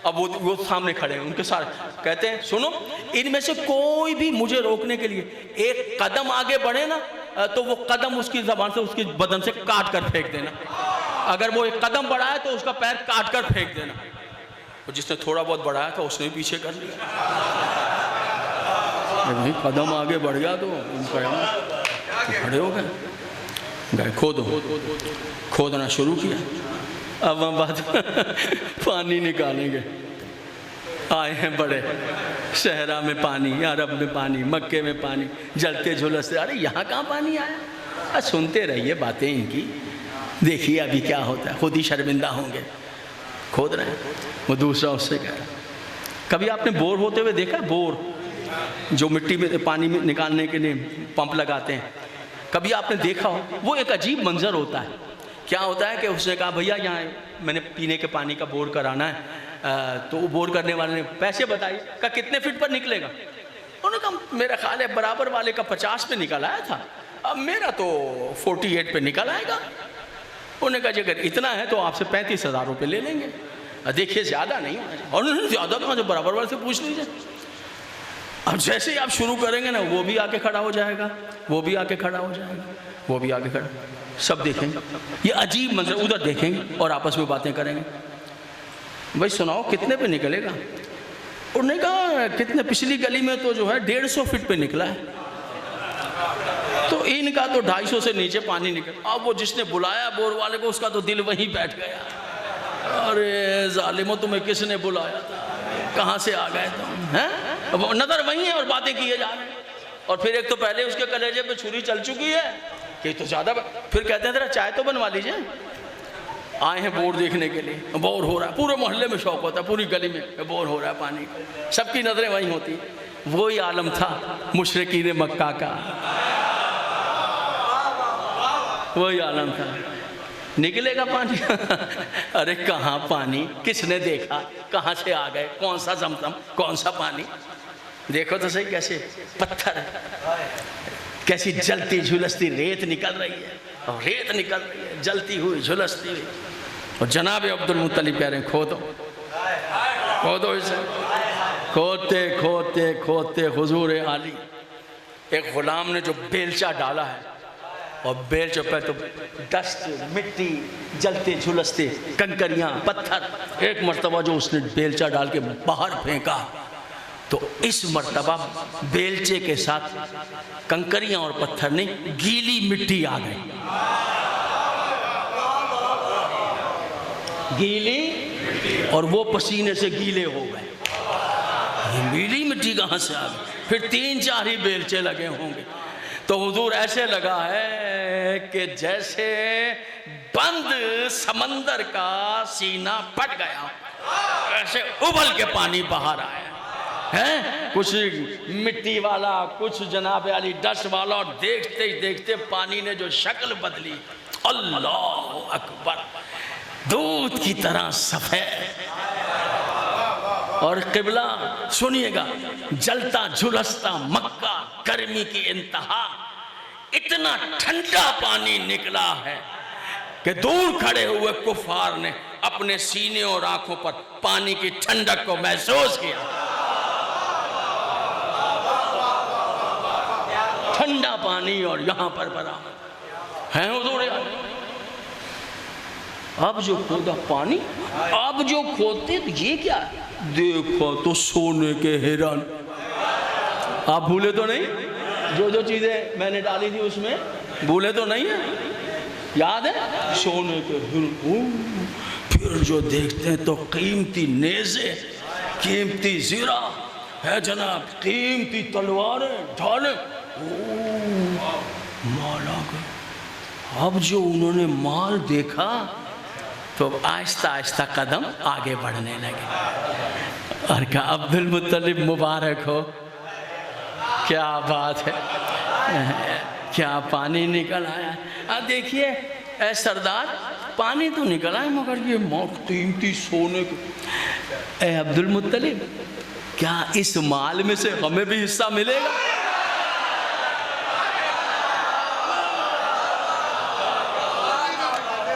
अब वो सामने खड़े हैं, उनके साथ कहते हैं सुनो, इनमें से कोई भी मुझे रोकने के लिए एक कदम आगे बढ़े ना, तो वो कदम उसकी ज़बान से, उसकी बदन से काट कर फेंक देना। अगर वो एक कदम बढ़ाए तो उसका पैर काट कर फेंक देना। और जिसने थोड़ा बहुत बढ़ाया था उसने भी पीछे कर लिया। भाई कदम आगे बढ़ गया तो खड़े हो गए, खोदना शुरू किया। अब हम बात पानी निकालेंगे। आए हैं बड़े शहरा में पानी, अरब में पानी, मक्के में पानी, जलते झुलसते, अरे यहाँ कहाँ पानी आया? सुनते रहिए बातें इनकी, देखिए अभी क्या होता है, खुद ही शर्मिंदा होंगे। खोद रहे हैं। वो दूसरा उससे कह रहा, कभी आपने बोर होते हुए देखा? बोर जो मिट्टी में पानी में निकालने के लिए पंप लगाते हैं, कभी आपने देखा हो? वो एक अजीब मंजर होता है। क्या होता है कि उसने कहा भैया यहाँ मैंने पीने के पानी का बोर कराना है, तो वो बोर करने वाले ने पैसे बताए, कहा कितने फीट पर निकलेगा? उन्होंने कहा मेरा ख्याल है बराबर वाले का 50 पे निकल आया था, अब मेरा तो 48 पे निकल आएगा। उन्होंने कहा अगर इतना है तो आपसे 35,000 रुपये ले लेंगे। देखिए ज़्यादा नहीं होना चाहिए। और उन्होंने ज़्यादा कहाँ से, बराबर वाले से पूछ लीजिए। अब जैसे ही आप शुरू करेंगे ना, वो भी आके खड़ा हो जाएगा, वो भी आके खड़ा हो जाएगा, वो भी आके खड़ा, सब देखेंगे। ये अजीब मंजर, उधर देखेंगे और आपस में बातें करेंगे। भाई सुनाओ कितने पे निकलेगा? उन्होंने कहा कितने, पिछली गली में तो जो है 150 फीट पे निकला है, तो इनका तो 250 से नीचे पानी निकल। अब वो जिसने बुलाया बोर वाले को, उसका तो दिल वहीं बैठ गया। अरे जालिमो, तुम्हें किसने बुलाया था, कहाँ से आ गए तुम हैं? अब नजर वहीं है और बातें किए जा रहे हैं। और फिर एक तो पहले उसके कलेजे पे छुरी चल चुकी है कि तो ज़्यादा, फिर कहते हैं जरा चाय तो बनवा लीजिए, आए हैं बोर देखने के लिए, बोर हो रहा है। पूरे मोहल्ले में शौक होता है, पूरी गली में बोर हो रहा है पानी का, सबकी नज़रें वहीं होती। वही आलम था मुशरिकीन मक्का का, वही आलम था। निकलेगा पानी? अरे कहाँ पानी, किसने देखा, कहाँ से आ गए, कौन सा जमजम, कौन सा पानी? देखो तो सही कैसे पत्थर, कैसी जलती झुलसती रेत निकल रही है, और रेत निकल रही है जलती हुई झुलसती हुई। और जनाब अब्दुल मुत्तलिब कह रहे हैं खोदो खोदो इसे। खोदते खोदते खोदते हुजूर आली, एक गुलाम ने जो बेलचा डाला है, और बेलचे पे तो डस्ट, मिट्टी, जलते झुलसते कंकरियाँ, पत्थर। एक मर्तबा जो उसने बेलचा डाल के बाहर फेंका, तो इस मर्तबा बेलचे के साथ कंकरियाँ और पत्थर नहीं, गीली मिट्टी आ गई। गीली, और वो पसीने से गीले हो गए। गीली मिट्टी कहाँ से आ गई? फिर 3-4 ही बेलचे लगे होंगे। तो हुजूर ऐसे लगा है कि जैसे बंद समंदर का सीना फट गया, ऐसे उबल के पानी बाहर आया है। कुछ मिट्टी वाला, कुछ जनाब अली डस्ट वाला, और देखते ही देखते पानी ने जो शक्ल बदली, अल्लाह अकबर, दूध की तरह सफेद। और किबला सुनिएगा, जलता झुलसता मक्का, गर्मी की इंतहा, इतना ठंडा पानी निकला है कि दूर खड़े हुए कुफार ने अपने सीने और आंखों पर पानी की ठंडक को महसूस किया। ठंडा पानी और यहाँ पर बराबर है हुजूर। अब जो खोदा पानी, अब जो खोदते, ये क्या देखो तो सोने के हिरन। आप भूले तो नहीं, जो चीजें मैंने डाली थी उसमें भूले तो नहीं है, याद है? सोने के हिरन। फिर जो देखते हैं तो कीमती नेज़े, कीमती जीरा है जनाब, कीमती तलवारें, ढाले, माल आ गए। अब जो उन्होंने माल देखा तो आहिस्ता आहिस्ता कदम आगे बढ़ने लगे। और कहा अब्दुल मुत्तलिब मुबारक हो, क्या बात है, क्या पानी निकल आया। अब देखिए ऐ सरदार, पानी तो निकल आया मगर ये कीमती सोने के। ए अब्दुल मुत्तलिब, क्या इस माल में से हमें भी हिस्सा मिलेगा?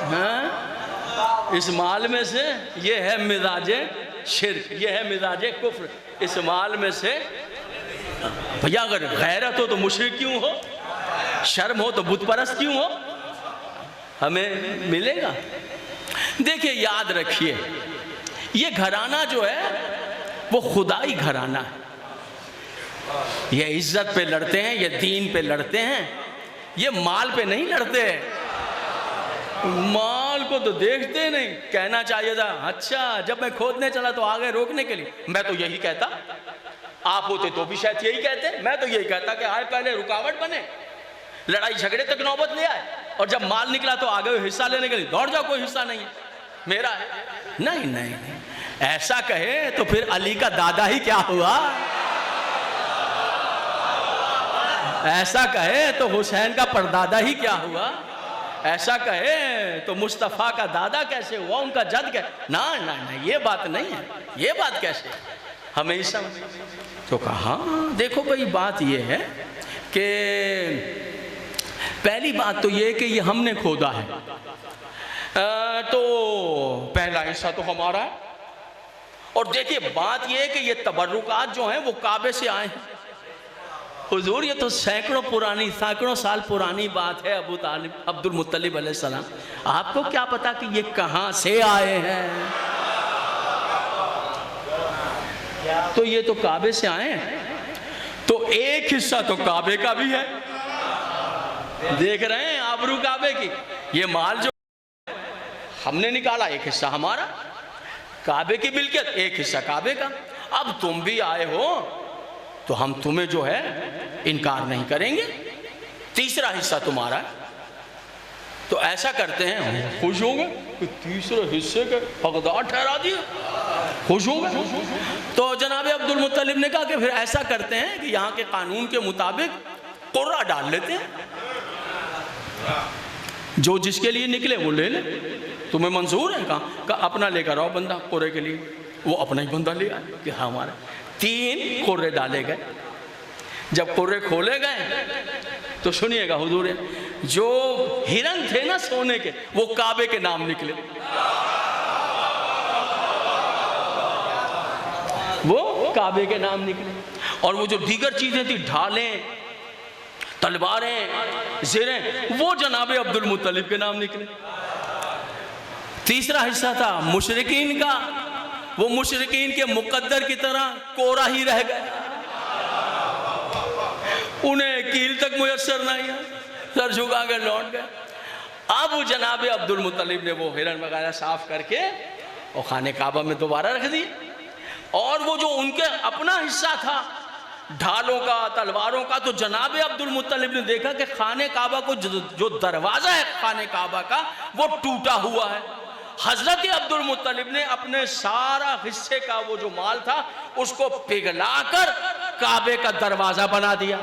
हाँ, इस माल में से, ये है मिजाजे शिर्क, ये है मिजाजे कुफ्र। इस माल में से भैया अगर गैरत हो तो मुशरिक क्यों हो, शर्म हो तो बुत परस्त क्यों हो, हमें मिलेगा। देखिए याद रखिए, ये घराना जो है वो खुदाई घराना है। ये इज्जत पे लड़ते हैं, ये दीन पे लड़ते हैं, ये माल पे नहीं लड़ते। माल को तो देखते नहीं। कहना चाहिए था, अच्छा जब मैं खोदने चला तो आ गए रोकने के लिए। मैं तो यही कहता, आप होते तो भी शायद यही कहते। मैं तो यही कहता कि आए पहले रुकावट बने, लड़ाई झगड़े तक नौबत ले आए, और जब माल निकला तो आ गए हिस्सा लेने के लिए। दौड़ जाओ, कोई हिस्सा नहीं है, मेरा है। नहीं नहीं नहीं, ऐसा कहे तो फिर अली का दादा ही क्या हुआ, ऐसा कहे तो हुसैन का परदादा ही क्या हुआ, ऐसा कहे तो मुस्तफ़ा का दादा कैसे हुआ, उनका जद क्या। ना ना ना, ये बात नहीं है, ये बात कैसे हमेशा। तो कहा देखो भाई, बात ये है कि पहली बात तो ये कि ये हमने खोदा है, तो पहला हिस्सा तो हमारा है। और देखिए बात ये है कि ये तबर्रुकात जो हैं वो काबे से आए हैं। हुजूर ये तो सैकड़ों साल पुरानी बात है। अबू तालिब अब्दुल मुत्तलिब अलैहिस्सलाम, आपको क्या पता कि ये कहाँ से आए हैं? तो ये तो काबे से आए हैं, तो एक हिस्सा तो काबे का भी है। देख रहे हैं आबरू काबे की। ये माल जो हमने निकाला एक हिस्सा हमारा, काबे की मिल्कियत, एक हिस्सा काबे का। अब तुम भी आए हो तो हम तुम्हें जो है इनकार नहीं करेंगे, तीसरा हिस्सा तुम्हारा है। तो ऐसा करते हैं, खुश होंगे कि तीसरे हिस्से के हकदार ठहरा दिए, खुश होंगे। तो जनाब अब्दुल मुत्तलिब ने कहा कि फिर ऐसा करते हैं कि यहाँ के कानून के मुताबिक कुर्रा डाल लेते हैं, जो जिसके लिए निकले वो ले ले। तुम्हें मंजूर है? कहा अपना लेकर आओ बंदा कुर्रे के लिए। वो अपना ही बंदा ले आए कि हाँ हमारा। 3 कुर्रे डाले गए। जब कुर्रे खोले गए तो सुनिएगा हुजूर, जो हिरन थे ना सोने के, वो काबे के नाम निकले। वो काबे के नाम निकले। और वो जो दीगर चीजें थी, ढालें, तलवारें, ज़ेरें, वो जनाब अब्दुल मुत्तलिब के नाम निकले। तीसरा हिस्सा था मुशरिकीन का, वो मुशरिकीन के मुकद्दर की तरह कोरा ही रह गए, उन्हें कील तक मुयस्सर नहीं है, सर झुका कर लौट गए। अब जनाब अब्दुल मुत्तलिब ने वो हिरन वगैरह साफ करके और खाने काबा में दोबारा रख दी। और वो जो उनके अपना हिस्सा था ढालों का, तलवारों का, तो जनाब अब्दुल मुत्तलिब ने देखा कि खाने काबा को जो दरवाज़ा है खाने काबा का, वो टूटा हुआ है। हजरत अब्दुल मुत्तलिब ने अपने सारा हिस्से का वो जो माल था उसको पिघलाकर काबे का दरवाज़ा बना दिया।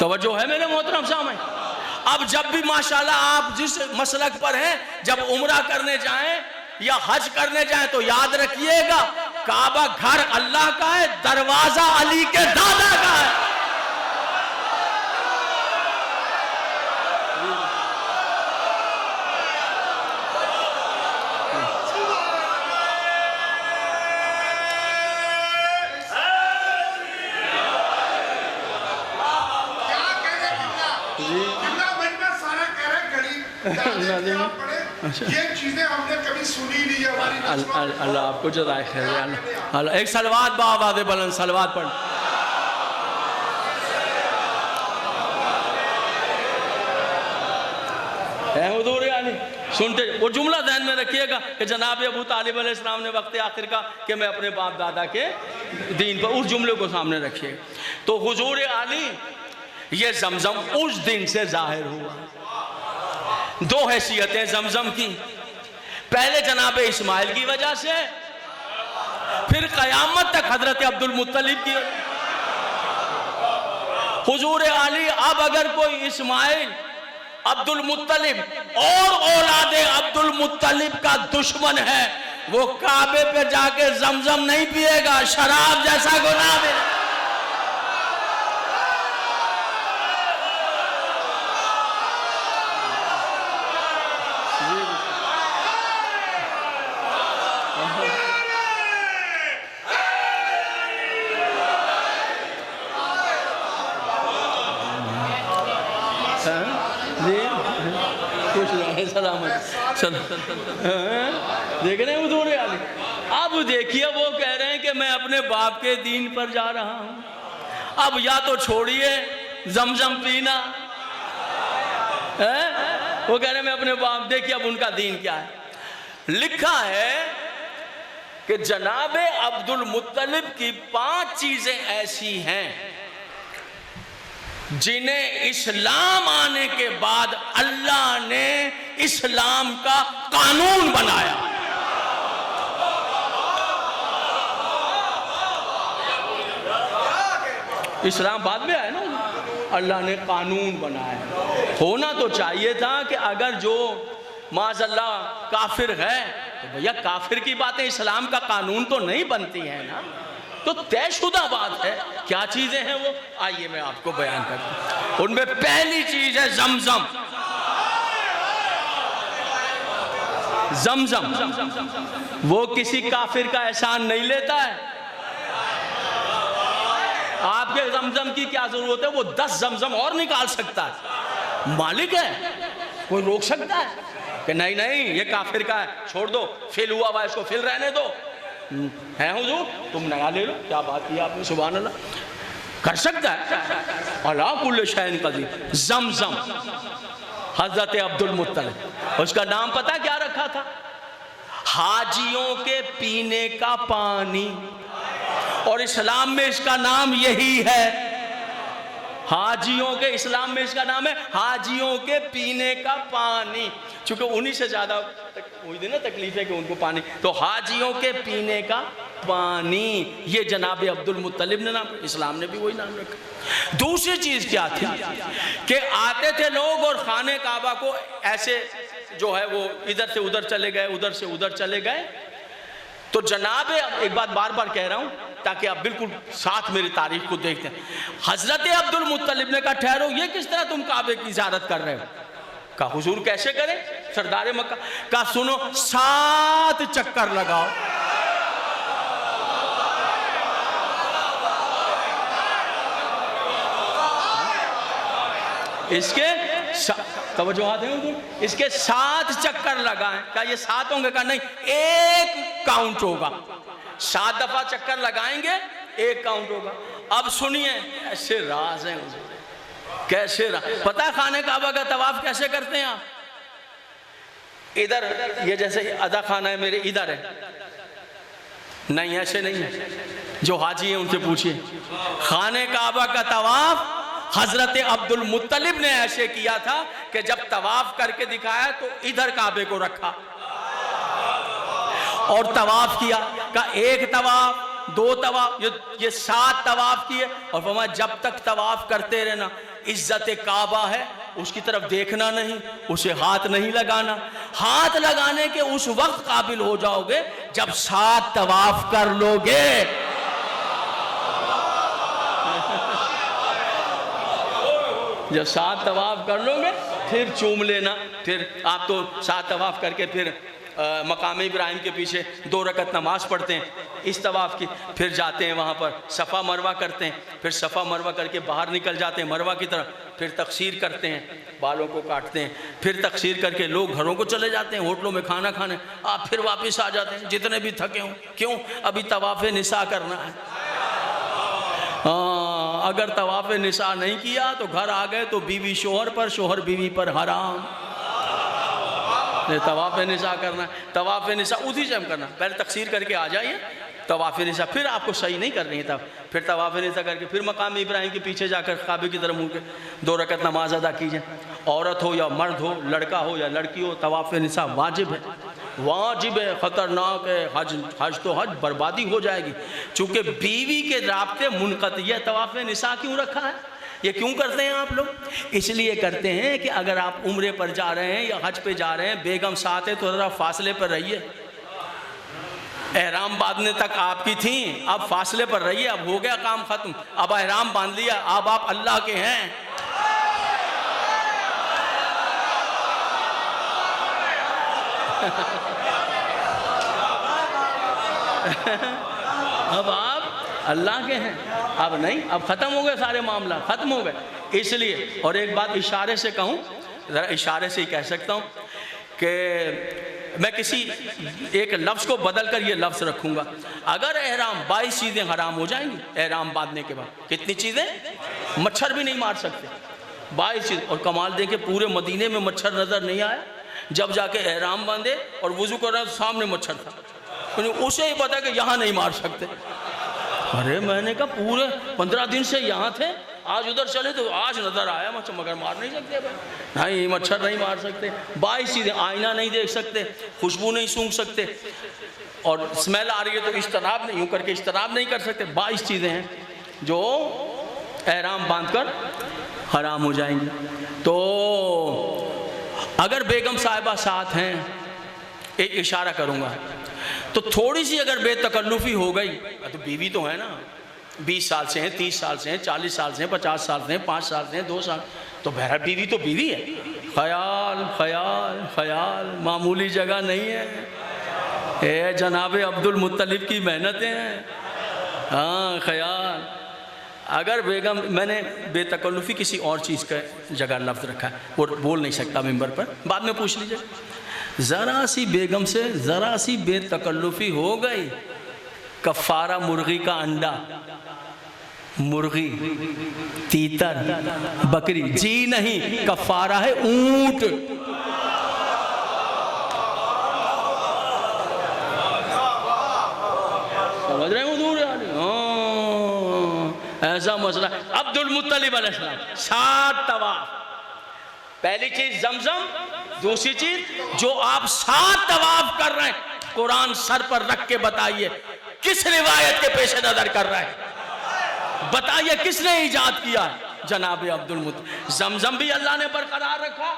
तवज्जो है मेरे मोहतरम सामने। अब जब भी माशाल्लाह आप जिस मसलक पर हैं, जब उम्रा करने जाएं या हज करने जाएं तो याद रखिएगा काबा घर अल्लाह का है, दरवाजा अली के दादा का है। ये चीजें हमने कभी सुनी नहीं है हमारी। अल्लाह आपको जज़ाए खैर। अल्लाह एक सलवात बावाज़ बुलंद सलवात पढ़। हुजूर यानी सुनते वो जुमला ध्यान में रखिएगा कि जनाब अबू तालिब अलैहिस्सलाम ने वक्त आखिर का कि मैं अपने बाप दादा के दीन पर, उस जुमले को सामने रखिए। तो हुजूर आली ये जमजम उस दिन से जाहिर हुआ। 2 हैसियतें जमजम की, पहले जनाब इस्माइल की वजह से, फिर क़यामत तक हजरत अब्दुल मुत्तलिब की। हुजूर आली अब अगर कोई इस्माइल, अब्दुल मुत्तलिब और औलादे अब्दुल मुत्तलिब का दुश्मन है, वो काबे पे जाके जमजम नहीं पिएगा, शराब जैसा गुनाह है। देख रहे हैं हुजूर आली। अब देखिए वो कह रहे हैं कि मैं अपने बाप के दीन पर जा रहा हूं। अब या तो छोड़िए जमजम पीना है, वो कह रहे हैं मैं अपने बाप। देखिए अब उनका दीन क्या है। लिखा है कि जनाबे अब्दुल मुत्तलिब की 5 चीजें ऐसी हैं जिन्हें इस्लाम आने के बाद अल्लाह ने इस्लाम का कानून बनाया। इस्लाम बाद में आया ना, अल्लाह ने कानून बनाया। होना तो चाहिए था कि अगर जो माज़अल्लाह काफिर है तो भैया काफिर की बातें इस्लाम का कानून तो नहीं बनती है ना, तो तयशुदा बात है। क्या चीजें हैं वो, आइए मैं आपको बयान करता हूं। उनमें पहली चीज है जमजम। जमजम वो किसी काफिर का एहसान नहीं लेता है। आपके जमजम की क्या जरूरत है, वो 10 जमजम और निकाल सकता है, मालिक है, कोई रोक सकता है कि नहीं नहीं ये काफिर का है, छोड़ दो, फिल हुआ हुआ इसको फिल रहने दो, है हुजूर तुम नया ले लो। क्या बात की आपने, सुभान अल्लाह, कर सकता है। अला कुल्ल शैइन कदीर। जमजम हजरत अब्दुल मुत्तलिब, उसका नाम पता क्या रखा था, हाजियों के पीने का पानी, और इस्लाम में इसका नाम यही है, हाजियों के, इस्लाम में इसका नाम है हाजियों के पीने का पानी, चूंकि उन्हीं से ज्यादा हुई थी ना तकलीफ है कि उनको पानी, तो हाजियों के पीने का पानी, ये जनाब अब्दुल मुत्तलिब ने नाम, इस्लाम ने भी वही नाम रखा। दूसरी चीज क्या थी कि आते थे लोग और खाने काबा को ऐसे जो है वो इधर से उधर चले गए, उधर से उधर चले गए, तो जनाब, एक बात बार बार कह रहा हूं ताकि आप बिल्कुल साथ मेरी तारीफ को देखते हैं। हजरत अब्दुल मुत्तलिब ने कहा ठहरो, ये किस तरह तुम काबे की ज़ियारत कर रहे हो? कहा हुजूर कैसे करें, सरदार मक्का। कहा सुनो, 7 चक्कर लगाओ। इसके तवज्जोहात हैं हुजूर, इसके 7 चक्कर लगाएं। क्या ये 7 होंगे? कहा नहीं, 1 काउंट होगा, 7 दफा चक्कर लगाएंगे, 1 काउंट होगा। अब सुनिए कैसे राज हैं हुजूर, कैसे राज। पता है खाने काबा का तवाफ कैसे करते हैं आप? इधर ये जैसे अदा खाना है मेरे इधर है, नहीं ऐसे नहीं है, जो हाजी है उनसे पूछिए। खाने काबा का तवाफ हजरत अब्दुल मुत्तलिब ने ऐसे किया था कि जब तवाफ करके दिखाया तो इधर काबे को रखा और तवाफ किया। का 1 तवाफ, 2 तवाफ, ये 7 तवाफ किए, और फरमाया जब तक तवाफ करते रहना, इज्जत काबा है, उसकी तरफ देखना नहीं, उसे हाथ नहीं लगाना। हाथ लगाने के उस वक्त काबिल हो जाओगे जब 7 तवाफ कर लोगे। जब 7 तवाफ कर लोगे फिर चूम लेना। फिर आप तो 7 तवाफ करके फिर मकाम इब्राहिम के पीछे 2 रकत नमाज पढ़ते हैं इस तवाफ की, फिर जाते हैं वहाँ पर सफ़ा मरवा करते हैं, फिर सफ़ा मरवा करके बाहर निकल जाते हैं मरवा की तरफ, फिर तकसीर करते हैं, बालों को काटते हैं, फिर तकसीर करके लोग घरों को चले जाते हैं होटलों में खाना खाने, आप फिर वापस आ जाते हैं जितने भी थके हों। क्यों? अभी तवाफ़ निसा करना है। हाँ, अगर तवाफ़ निसा नहीं किया तो घर आ गए तो बीवी शोहर पर, शोहर बीवी पर हराम। तवाफ़ निसा करना है, तवाफ़ निसा उसी से हम करना, पहले तकसीर करके आ जाइए, तवाफ़ निसा फिर आपको सही नहीं कर रही है तब, फिर तवाफ़ निसा करके फिर मकाम इब्राहिम के पीछे जाकर काबे की तरफ मुड़ के 2 रकत नमाज अदा कीजिए। औरत हो या मर्द हो, लड़का हो या लड़की हो, तवाफ़ निसा वाजिब है, वाजिब है, ख़तरनाक है। हज तो हज बर्बादी हो जाएगी। चूँकि बीवी के राब्ते मुनक़ती है, तवाफ़ निसा क्यों रखा है? ये क्यों करते हैं आप लोग? इसलिए करते हैं कि अगर आप उम्रे पर जा रहे हैं या हज पे जा रहे हैं, बेगम साथ है तो ज़रा फासले पर रहिए। एहराम बांधने तक आपकी थी, अब फासले पर रहिए, अब हो गया काम ख़त्म, अब एहराम बांध लिया, अब आप अल्लाह के हैं। अब आप अल्लाह के हैं, अब नहीं, अब ख़त्म हो गए सारे मामला, ख़त्म हो गए। इसलिए, और एक बात इशारे से कहूँ, ज़रा इशारे से ही कह सकता हूँ कि मैं किसी एक लफ्ज़ को बदल कर ये लफ्ज़ रखूँगा। अगर एहराम 22 चीज़ें हराम हो जाएंगी एहराम बांधने के बाद। कितनी चीज़ें? मच्छर भी नहीं मार सकते, 22 चीज़। और कमाल दें कि पूरे मदीने में मच्छर नज़र नहीं आया, जब जाके एहराम बांधे और वज़ू कर रहे तो सामने मच्छर था, उसे ही पता कि यहाँ नहीं मार सकते। अरे मैंने कहा पूरे 15 दिन से यहाँ थे, आज उधर चले तो आज नज़र आया मच्छर, मगर मार नहीं सकते भाई, नहीं मच्छर नहीं मार सकते। 22 चीज़ें, आईना नहीं देख सकते, खुशबू नहीं सूंघ सकते, और स्मेल आ रही है तो इज्तनाब नहीं, यूँ करके इज्तनाब नहीं कर सकते। 22 चीज़ें हैं जो एहराम बांधकर हराम हो जाएंगी। तो अगर बेगम साहिबा साथ हैं, एक इशारा करूँगा, तो थोड़ी सी अगर बेतकल्लुफ़ी हो गई, तो बीवी तो है ना, 20 साल से हैं, 30 साल से हैं, 40 साल से हैं, 50 साल से हैं, 5 साल से हैं, 2 साल, तो बहरहाल बीवी तो बीवी है। ख्याल ख्याल ख्याल मामूली जगह नहीं है, ये जनाब अब्दुल मुत्तलिब की मेहनतें हैं। हाँ ख्याल, अगर बेगम, मैंने बेतकल्लुफ़ी किसी और चीज़ का जगह लफ्ज़ रखा है, वो बोल नहीं सकता मिंबर पर, बाद में पूछ लीजिए। ज़रा सी बेगम से ज़रा सी बेतकल्लुफ़ी हो गई, कफ़ारा मुर्गी का अंडा, मुर्गी, तीतर, बकरी, जी नहीं, कफ़ारा है ऊंट। समझ रहे हो हुजूर? ऐसा मसला। अब्दुल मुत्तलिब अलैहिस्सलाम 7 तवाफ, पहली चीज जमजम, दूसरी चीज जो आप 7 तवाफ कर रहे हैं, कुरान सर पर रख के बताइए किस रिवायत के पेश नजर कर रहे हैं, बताइए किसने इजाद किया है? जनाब अब्दुल मुत्तलिब। जमजम भी अल्लाह ने बरकरार रखा,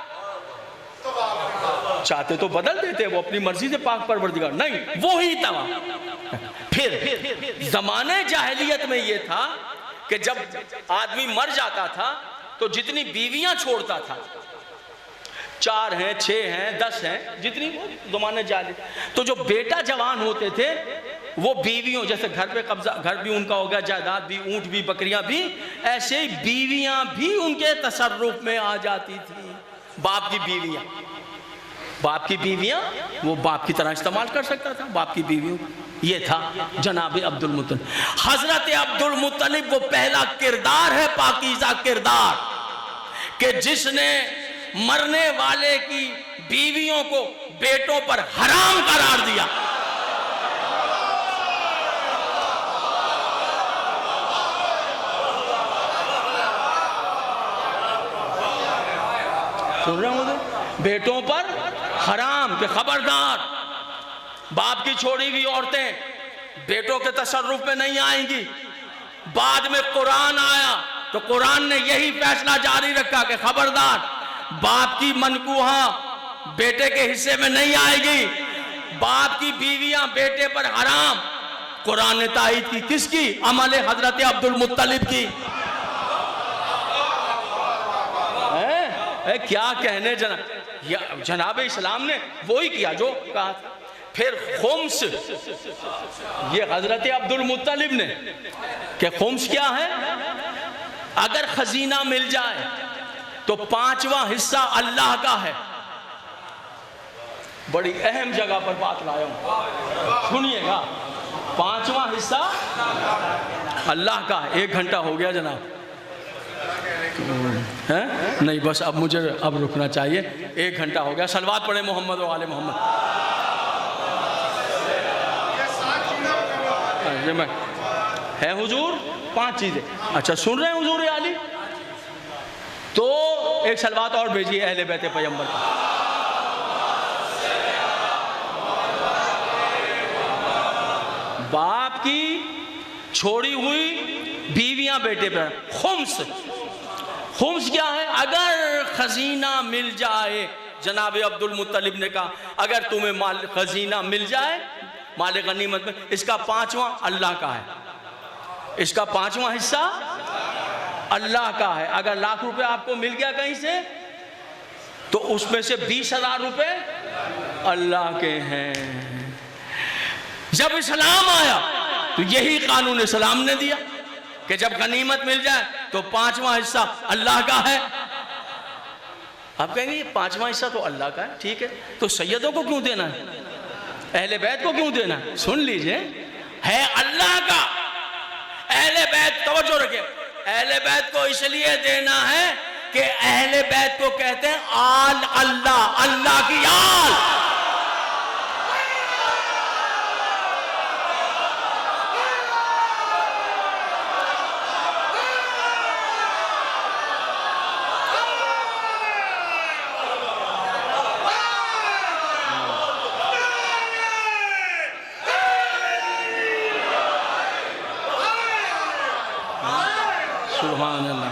चाहते तो बदल देते, वो अपनी मर्जी से पाक परवरदिगार, नहीं वो ही तवाफ। फिर जमाने जाहिलियत में ये था कि जब आदमी मर जाता था तो जितनी बीवियां छोड़ता था, 4 हैं, 6 हैं, 10 हैं, जितनी जमाने जाहिलियत, तो जो बेटा जवान होते थे वो बीवियों, जैसे घर पे कब्जा, घर भी उनका हो गया, जायदाद भी, ऊंट भी, बकरियां भी, ऐसे ही बीवियां भी उनके तसर्रुफ में आ जाती थी। बाप की बीवियां, बाप की बीवियां वो बाप की तरह इस्तेमाल कर सकता था, बाप की बीवियों। ये था जनाब अब्दुल मुत्तलिब। हजरत अब्दुल मुत्तलिब वो पहला किरदार है, पाकीज़ा किरदार, कि जिसने मरने वाले की बीवियों को बेटों पर हराम करार दिया। सुन रहे हो? बेटों पर हराम, के खबरदार, बाप की छोड़ी हुई औरतें बेटों के तसर्रुफ में नहीं आएंगी। बाद में कुरान आया तो कुरान ने यही फैसला जारी रखा कि खबरदार, बाप की मनकूहा बेटे के हिस्से में नहीं आएगी, बाप की बीवियां बेटे पर हराम। कुरान ने तायीद की, किसकी? अमल हजरत अब्दुल मुत्तलिब की। क्या कहने जनाब इस्लाम ने वही किया जो कहा था। फिर खुम्स, ये हजरत अब्दुल मुत्तलिब ने, कि खुम्स क्या है? अगर खजीना मिल जाए तो 5वां हिस्सा अल्लाह का है। बड़ी अहम जगह पर बात लाया हूं, सुनिएगा। 5वां हिस्सा अल्लाह का है। 1 घंटा हो गया जनाब, है नहीं, बस अब मुझे अब रुकना चाहिए, 1 घंटा हो गया। सलवात पढ़े मोहम्मद व आले मोहम्मद। है हुजूर 5 चीजें। अच्छा सुन रहे हैं हुजूर आली? तो एक सलवात और भेजिए अहले बैत पैगंबर का। बाप की छोड़ी हुई बीवियां बेटे पर खुम्स। खुम्स क्या है? अगर खजीना मिल जाए, जनाब अब्दुल मुत्तलिब ने कहा अगर तुम्हें माल खजीना मिल जाए, माल गनीमत में, इसका 5वां अल्लाह का है, इसका 5वां हिस्सा अल्लाह का है। अगर लाख रुपए आपको मिल गया कहीं से, तो उसमें से 20,000 रुपए अल्लाह के हैं। जब इस्लाम आया तो यही कानून इस्लाम ने दिया कि जब गनीमत मिल जाए तो 5वां हिस्सा अल्लाह का है। आप कहेंगे ये 5वां हिस्सा तो अल्लाह का है, ठीक है, तो सैयदों को क्यों देना है, अहले बैत को क्यों देना है? सुन लीजिए, है अल्लाह का। अहले बैत, तवज्जो रखिए, अहले बैत को इसलिए देना है कि अहले बैत को कहते हैं आल अल्लाह, अल्लाह की आल। सुभान अल्लाह।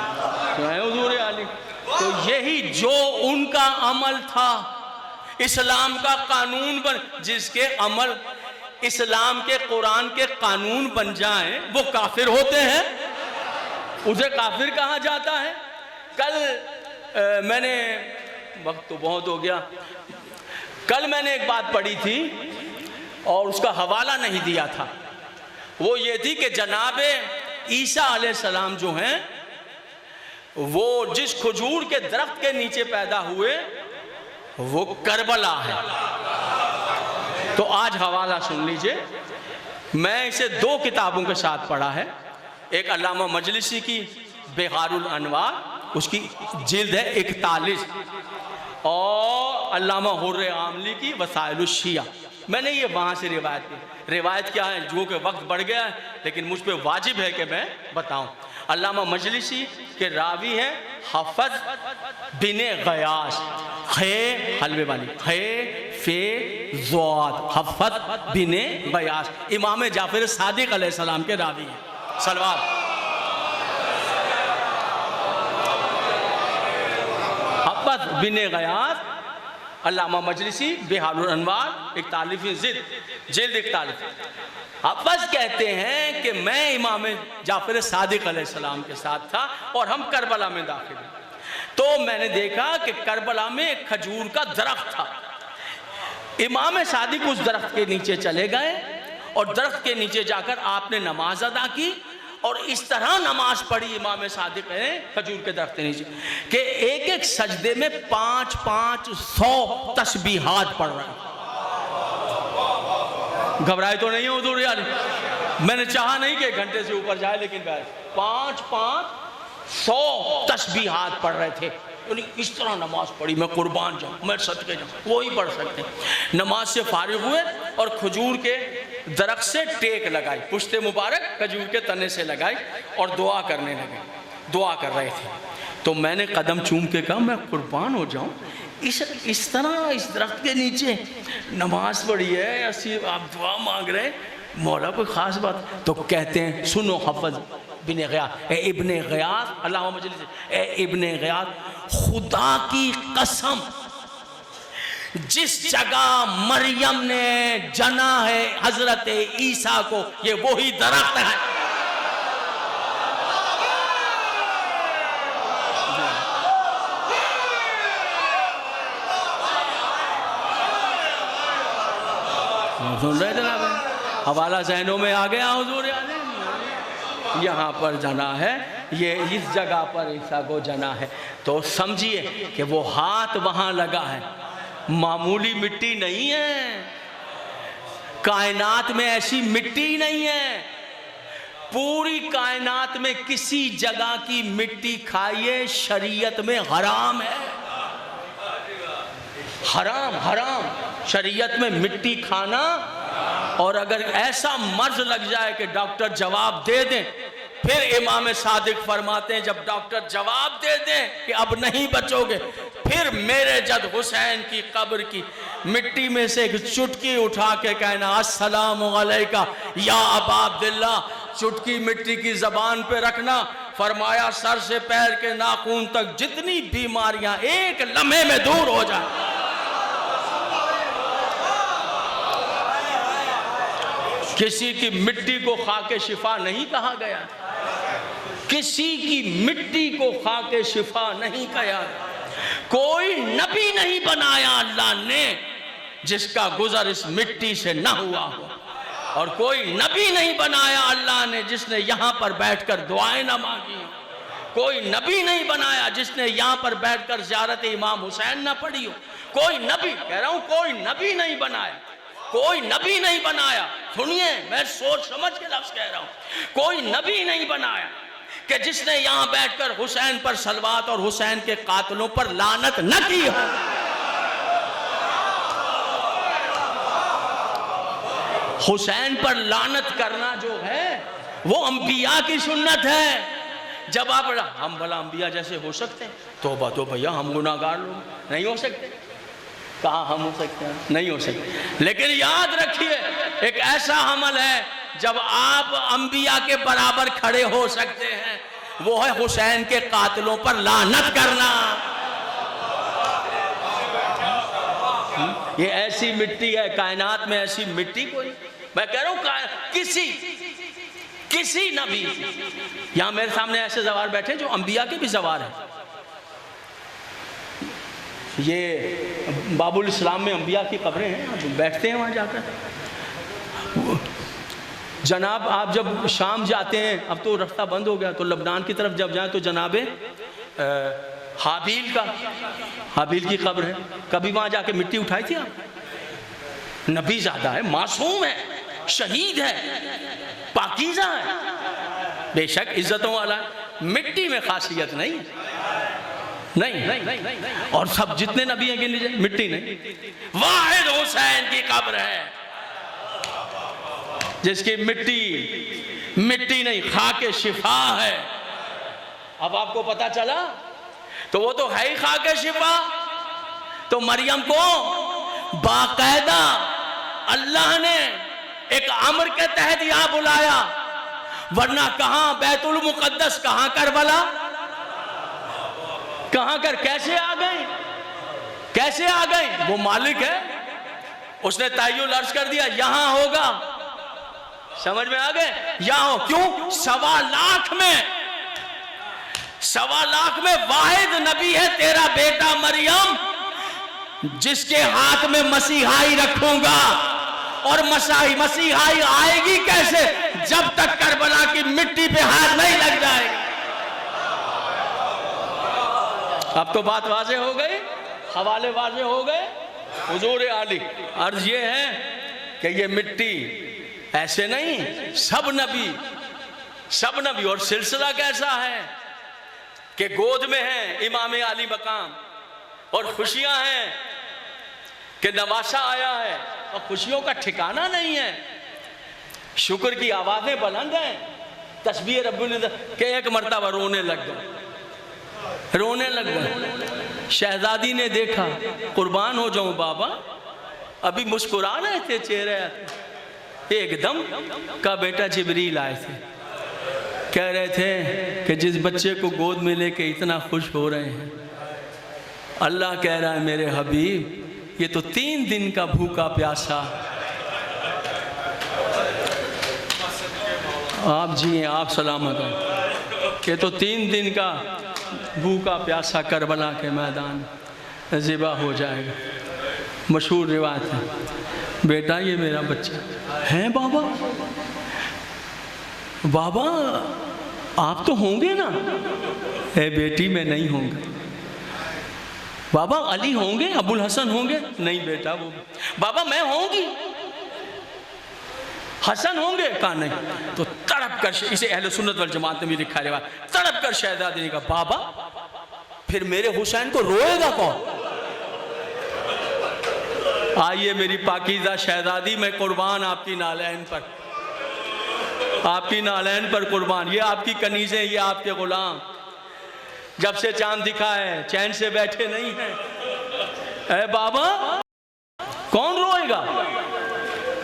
तो यही जो उनका अमल था, इस्लाम का कानून बन, जिसके अमल इस्लाम के कुरान के कानून बन जाएं वो काफिर होते हैं, उसे काफिर कहा जाता है। कल मैंने, वक्त तो बहुत हो गया, कल मैंने एक बात पढ़ी थी और उसका हवाला नहीं दिया था। वो ये थी कि जनाब ईसा अलैहिस्सलाम जो हैं वो जिस खजूर के दरख्त के नीचे पैदा हुए वो करबला है। तो आज हवाला सुन लीजिए। मैं इसे 2 किताबों के साथ पढ़ा है। एक अल्लामा मजलिसी की बिहारुल अनवार, उसकी जिल्द है 41, और अल्लामा हुर्रे आमली की वसाइलुश शिया। मैंने ये वहाँ से रिवायत की। रिवायत क्या है, जो कि वक्त बढ़ गया है लेकिन मुझ पे वाजिब है कि मैं बताऊं। अल्लामा मजलिसी के रावी हैं हफ़ज़ बिन गयास, खे हलवे वाली, खे फे ज़ाद, हफ़ज़ बिन गयास, इमाम जाफर सादिक अलैहिस्सलाम के रावी हैं। सलवात। हफ़ज़ बिन गयास, अल्लामा मजलिसी बिहारुल अनवार 41वीं जिल्द 41। हफ़ज़ कहते हैं कि मैं इमाम जाफर सादिक अलैहिस्सलाम के साथ था और हम करबला में दाखिल हुए। तो मैंने देखा कि करबला में एक खजूर का दरख्त था। इमाम सादिक उस दरख्त के नीचे चले गए और दरख्त के नीचे जाकर आपने नमाज अदा की और इस तरह नमाज पढ़ी इमाम सादिक ने खजूर के दरख्त के नीचे कि एक एक सजदे में 500 तस्बीहात पढ़ रहे हैं। घबराए तो नहीं हो हुजूर यार? मैंने चाहा नहीं कि 1 घंटे से ऊपर जाए, लेकिन 500 तस्बीहात पढ़ रहे थे। इस तरह नमाज पढ़ी, मैं कुर्बान जाऊँ, मैं सदके जाऊँ, वो ही पढ़ सकते हैं। नमाज से फारिग हुए और खजूर के दरख्त से टेक लगाई, पुश्ते मुबारक खजूर के तने से लगाई और दुआ करने लगे। दुआ कर रहे थे तो मैंने कदम चूम के कहा मैं कुर्बान हो जाऊँ, इस तरह इस दरख्त के नीचे नमाज पढ़ी है, ऐसी आप दुआ मांग रहे, मौला कोई ख़ास बात? तो कहते हैं सुनो हफ़ज़ बिन ग़ियास, इब्ने ग़ियास, अल्लाह मजलिस, इब्ने ग़ियास, खुदा की कसम जिस जगह मरियम ने जना है हजरत ईसा को, ये वही दरख्त है। सुन रहे जनाब? हवाला ज़हनों में आ गया हुजूर यानी यहाँ पर जना है, ये इस जगह पर ईसा को जना है। तो समझिए कि वो हाथ वहाँ लगा है, मामूली मिट्टी नहीं है। कायनात में ऐसी मिट्टी नहीं है, पूरी कायनात में किसी जगह की मिट्टी खाइए शरीयत में हराम है। हराम, हराम शरीयत में मिट्टी खाना। और अगर ऐसा मर्ज लग जाए कि डॉक्टर जवाब दे दें, फिर इमाम सादिक फरमाते हैं जब डॉक्टर जवाब दे दें कि अब नहीं बचोगे, फिर मेरे जद हुसैन की कब्र की मिट्टी में से एक चुटकी उठा के कहना अस्सलाम अलैका या अबा अब्दुल्ला। चुटकी मिट्टी की जबान पे रखना, फरमाया सर से पैर के नाखून तक जितनी बीमारियां एक लम्हे में दूर हो जाए। किसी की मिट्टी को खा के शिफा नहीं कहा गया, किसी की मिट्टी को खा के शिफा नहीं कहा। कोई नबी नहीं बनाया अल्लाह ने जिसका गुजर इस मिट्टी से ना हुआ हो, और कोई नबी नहीं बनाया अल्लाह ने जिसने यहाँ पर बैठकर दुआएं ना मांगी। कोई नबी नहीं बनाया जिसने यहाँ पर बैठकर ज़ियारत इमाम हुसैन ना पढ़ी हो। कोई नबी, कह रहा हूँ कोई नबी नहीं बनाया, कोई नबी नहीं बनाया। सुनिए, मैं सोच समझ के लफ्ज़ कह रहा हूँ। कोई नबी नहीं बनाया कि जिसने यहाँ बैठकर हुसैन पर सलवात और हुसैन के कातलों पर लानत न की हो। हुसैन पर लानत करना जो है वो अंबिया की सुन्नत है। जब आप हम भला अंबिया जैसे हो सकते हैं? तौबा तो भैया हम गुनाहगार लोग नहीं हो सकते। कहाँ हम हो सकते हैं? नहीं हो सकते। लेकिन याद रखिए एक ऐसा अमल है जब आप अंबिया के बराबर खड़े हो सकते हैं, वो है हुसैन के कातिलों पर लानत करना। ऐसी मिट्टी है कायनात में, ऐसी मिट्टी कोई, मैं कह रहा हूँ किसी नबी, यहां मेरे सामने ऐसे सवार बैठे जो अंबिया के भी सवार हैं। ये बाबुल इस्लाम में अंबिया की कब्रें हैं, बैठते हैं वहां जाकर। जनाब आप जब शाम जाते हैं, अब तो रास्ता बंद हो गया, तो लबनान की तरफ जब जाएं तो जनाबे हाबील की कब्र है, कभी वहां जाके मिट्टी उठाई थी आप? नबी ज़्यादा है, मासूम है, शहीद है, पाकीज़ा है, बेशक इज्जतों वाला है, मिट्टी में खासियत नहीं, नहीं। और सब जितने नबी हैं गिन लीजिए, मिट्टी नहीं। वाहिद हुसैन की कब्र है जिसकी मिट्टी नहीं, खाके शिफा है। अब आपको पता चला, तो वो तो है ही खाके शिफा। तो मरियम को बाकायदा अल्लाह ने एक अमर के तहत यहां बुलाया, वरना कहां बैतुल मुकद्दस, कहां करबला, कहां कर, कैसे आ गए? वो मालिक है, उसने तायुल अर्ज कर दिया यहां होगा। समझ में आ गए? यहां हो, क्यों? 1.25 लाख में वाहिद नबी है तेरा बेटा मरियम, जिसके हाथ में मसीहाई रखूंगा। और मसीहाई आएगी कैसे? जब तक करबला की मिट्टी पे हाथ नहीं लग जाएगा। अब तो बात वाज़े हो गई, हवाले वाज़े हो गए। हुजूर आली अर्ज ये है कि ये मिट्टी ऐसे नहीं, सब नबी। और सिलसिला कैसा है कि गोद में है इमाम आली मकाम, और खुशियां हैं कि नवासा आया है, और खुशियों का ठिकाना नहीं है। शुक्र की आवाजें बुलंद हैं, तस्बीह रब्बुल इज्जत के एक मर्तबा रोने लग गए। शहजादी ने देखा, कुर्बान हो जाऊं बाबा, अभी मुस्कुरा रहे थे चेहरे, एकदम का बेटा जिब्रील आए थे, कह रहे थे कि जिस बच्चे को गोद में लेके इतना खुश हो रहे हैं, अल्लाह कह रहा है मेरे हबीब ये तो 3 दिन का भूखा प्यासा, आप जिए आप सलामत हैं, ये तो 3 दिन का भूखा प्यासा करबला के मैदान ज़िबा हो जाएगा। मशहूर रिवायत है, बेटा ये मेरा बच्चा है। बाबा आप तो होंगे ना? है बेटी मैं नहीं होंगे। बाबा अली होंगे, अबुल हसन होंगे? नहीं बेटा वो। बाबा मैं होंगी, हसन होंगे? कहा नहीं। तो तड़प कर, इसे अहले सुन्नत वल जमात ने भी लिखा है, तड़प कर शहजादी ने कहा बाबा फिर मेरे हुसैन को रोएगा कौन? आइए मेरी पाकीज़ा शहजादी, मैं कुर्बान आपकी नालैन पर कुर्बान। ये आपकी कनीज़ें, ये आपके गुलाम, जब से चांद दिखा है चैन से बैठे नहीं हैं। ऐ बाबा कौन रोएगा?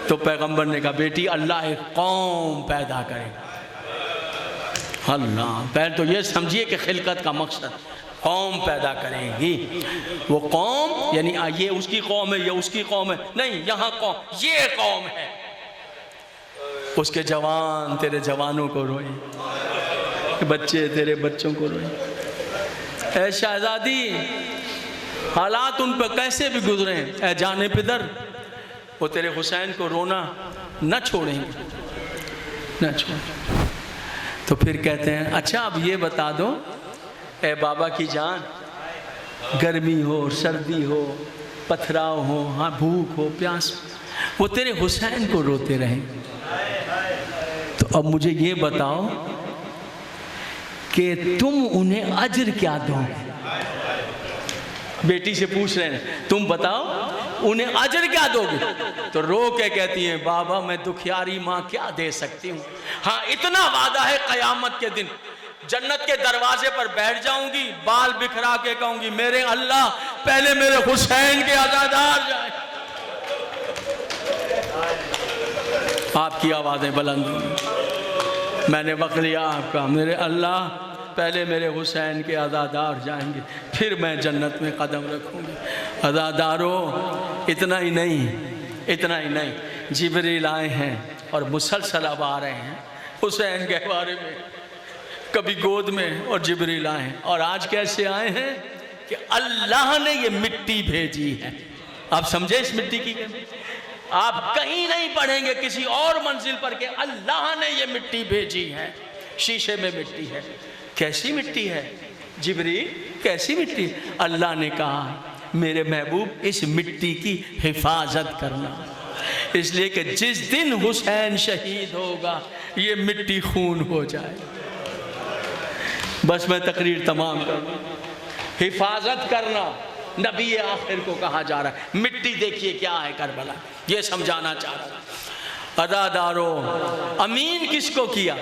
तो पैगंबर ने कहा बेटी अल्लाह एक कौम पैदा करेगा। अल्लाह, पहले तो ये समझिए कि खिलकत का मकसद कौम पैदा करेगी। वो कौम यानी ये उसकी कौम है, ये उसकी कौम है, नहीं, यहाँ कौम, ये कौम है। उसके जवान तेरे जवानों को रोए, बच्चे तेरे बच्चों को रोए। ऐ शहजादी हालात उन पर कैसे भी गुजरे, ऐ जाने पिदर वो तेरे हुसैन को रोना न छोड़ेंगे, न छोड़ेंगे। तो फिर कहते हैं अच्छा अब ये बता दो ए बाबा की जान, गर्मी हो सर्दी हो पथराव हो, हाँ भूख हो प्यास, वो तेरे हुसैन को रोते रहेंगे। तो अब मुझे ये बताओ कि तुम उन्हें अज्र क्या दोगे? बेटी से पूछ रहे हैं, तुम बताओ उन्हें अज्र क्या दोगे? तो रो के कहती है बाबा मैं दुखियारी माँ क्या दे सकती हूँ, हाँ इतना वादा है कयामत के दिन जन्नत के दरवाजे पर बैठ जाऊंगी, बाल बिखरा के कहूंगी मेरे अल्लाह पहले मेरे हुसैन के अज़ादार जाए। आपकी आवाज़ें बुलंद हुई, मैंने वक्त लिया आपका, मेरे अल्लाह पहले मेरे हुसैन के अज़ादार जाएंगे, फिर मैं जन्नत में कदम रखूंगी। अज़ादारों, इतना ही नहीं, जिब्रील आए हैं और मुसलसल अब आ रहे हैं हुसैन के बारे में, कभी गोद में, और जिब्रील आए हैं। और आज कैसे आए हैं कि अल्लाह ने ये मिट्टी भेजी है। आप समझे इस मिट्टी की? आप कहीं नहीं पढ़ेंगे किसी और मंजिल पर के अल्लाह ने ये मिट्टी भेजी है। शीशे में मिट्टी है। कैसी मिट्टी है जिब्रील, कैसी मिट्टी? अल्लाह ने कहा मेरे महबूब इस मिट्टी की हिफाजत करना, इसलिए कि जिस दिन हुसैन शहीद होगा ये मिट्टी खून हो जाए। बस मैं तकरीर तमाम कर दूं। हिफाजत करना नबी आखिर को कहा जा रहा है। मिट्टी देखिए क्या है करबला, ये समझाना चाह रहा। अदादारों, अमीन किसको किया?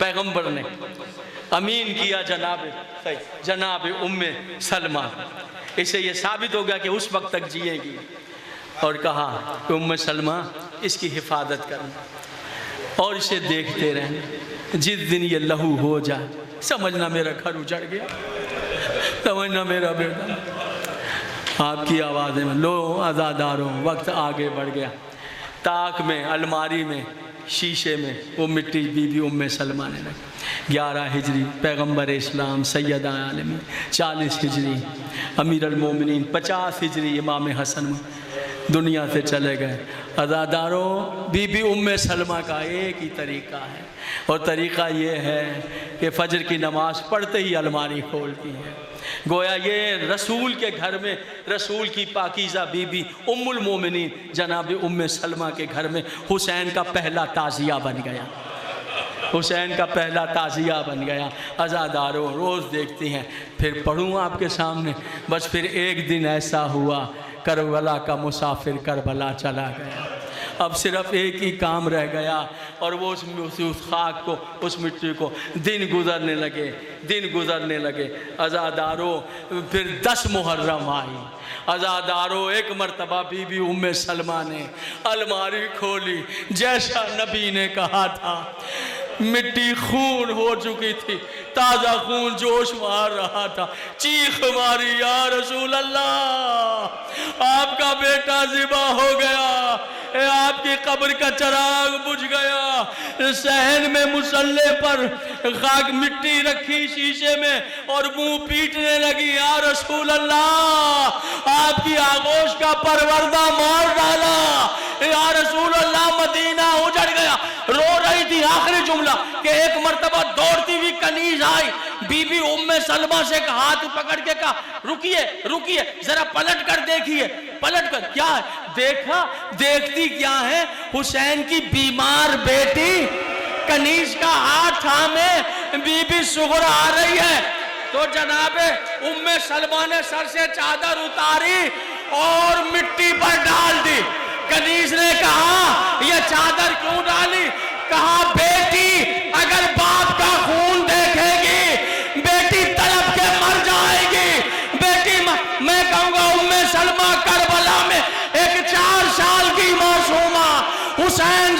पैगंबर ने अमीन किया जनाब उम्मे सलमा। इससे ये साबित हो गया कि उस वक्त तक जिएगी। और कहा कि उम्मे सलमा इसकी हिफाजत करना और इसे देखते रहना, जिस दिन ये लहू हो जाए समझना मेरा घर उजड़ गया, समझना मेरा बेटा। आपकी आवाज़ में लो अज़ादारों, वक्त आगे बढ़ गया। ताक में, अलमारी में, शीशे में वो मिट्टी बीबी उम्मे सलमा ने रखी। 11 हिजरी पैगंबर इस्लाम सैयदा आलमी, 40 हिजरी अमीर अल मोमिनीन, 50 हिजरी इमाम हसन दुनिया से चले गए। अज़ादारों, बीबी उम्मे सलमा का एक ही तरीक़ा है, और तरीक़ा ये है कि फ़जर की नमाज़ पढ़ते ही अलमारी खोलती है। गोया ये रसूल के घर में, रसूल की पाकीज़ा बीबी उम्मुल मोमिनीन जनाब उम्मे सलमा के घर में हुसैन का पहला ताज़िया बन गया, हुसैन का पहला ताज़िया बन गया। अज़ादारों, रोज़ देखती हैं। फिर पढ़ूँ आपके सामने, बस फिर एक दिन ऐसा हुआ करबला का मुसाफिर करबला चला गया। अब सिर्फ एक ही काम रह गया, और वो उस खाक को, उस मिट्टी को, दिन गुजरने लगे। अज़ादारों, फिर 10 मुहर्रम आई। अज़ादारों, एक मरतबा बीबी उम्मे सलमा ने अलमारी खोली, जैसा नबी ने कहा था, मिट्टी खून हो चुकी थी, ताज़ा खून जोश मार रहा था। चीख मारी, या रसूल अल्लाह, आपका बेटा ज़िबा हो गया, आपकी कब्र का चिराग बुझ गया। सहन में मुसल्ले पर खाक मिट्टी रखी शीशे में और मुंह पीटने लगी, या रसूल अल्लाह, आपकी आगोश का परवरदा मार डाला, या रसूल अल्लाह, मदीना उजड़ गया। रो रही थी। आखिरी जुमला कि एक मर्तबा दौड़ती हुई कनीज आई, बीबी उम्मे सलमा से हाथ पकड़ के कहा, रुकिए जरा पलट कर देखिए। पलट कर क्या है? देखा, देखती क्या है? हुसैन की बीमार बेटी कनीज का हाथ थामे बीबी सुगरा आ रही है। तो जनाबे उम्मे सलमा ने सर से चादर उतारी और मिट्टी पर डाल दी। कनीज ने कहा, यह चादर क्यों डाली? कहा, बेटी अगर बाप का खून देखेगी बेटी तड़प के मर जाएगी। बेटी मैं कहूंगा उम्मे सलमा करबला में एक 4 साल की मासूमा हुसैन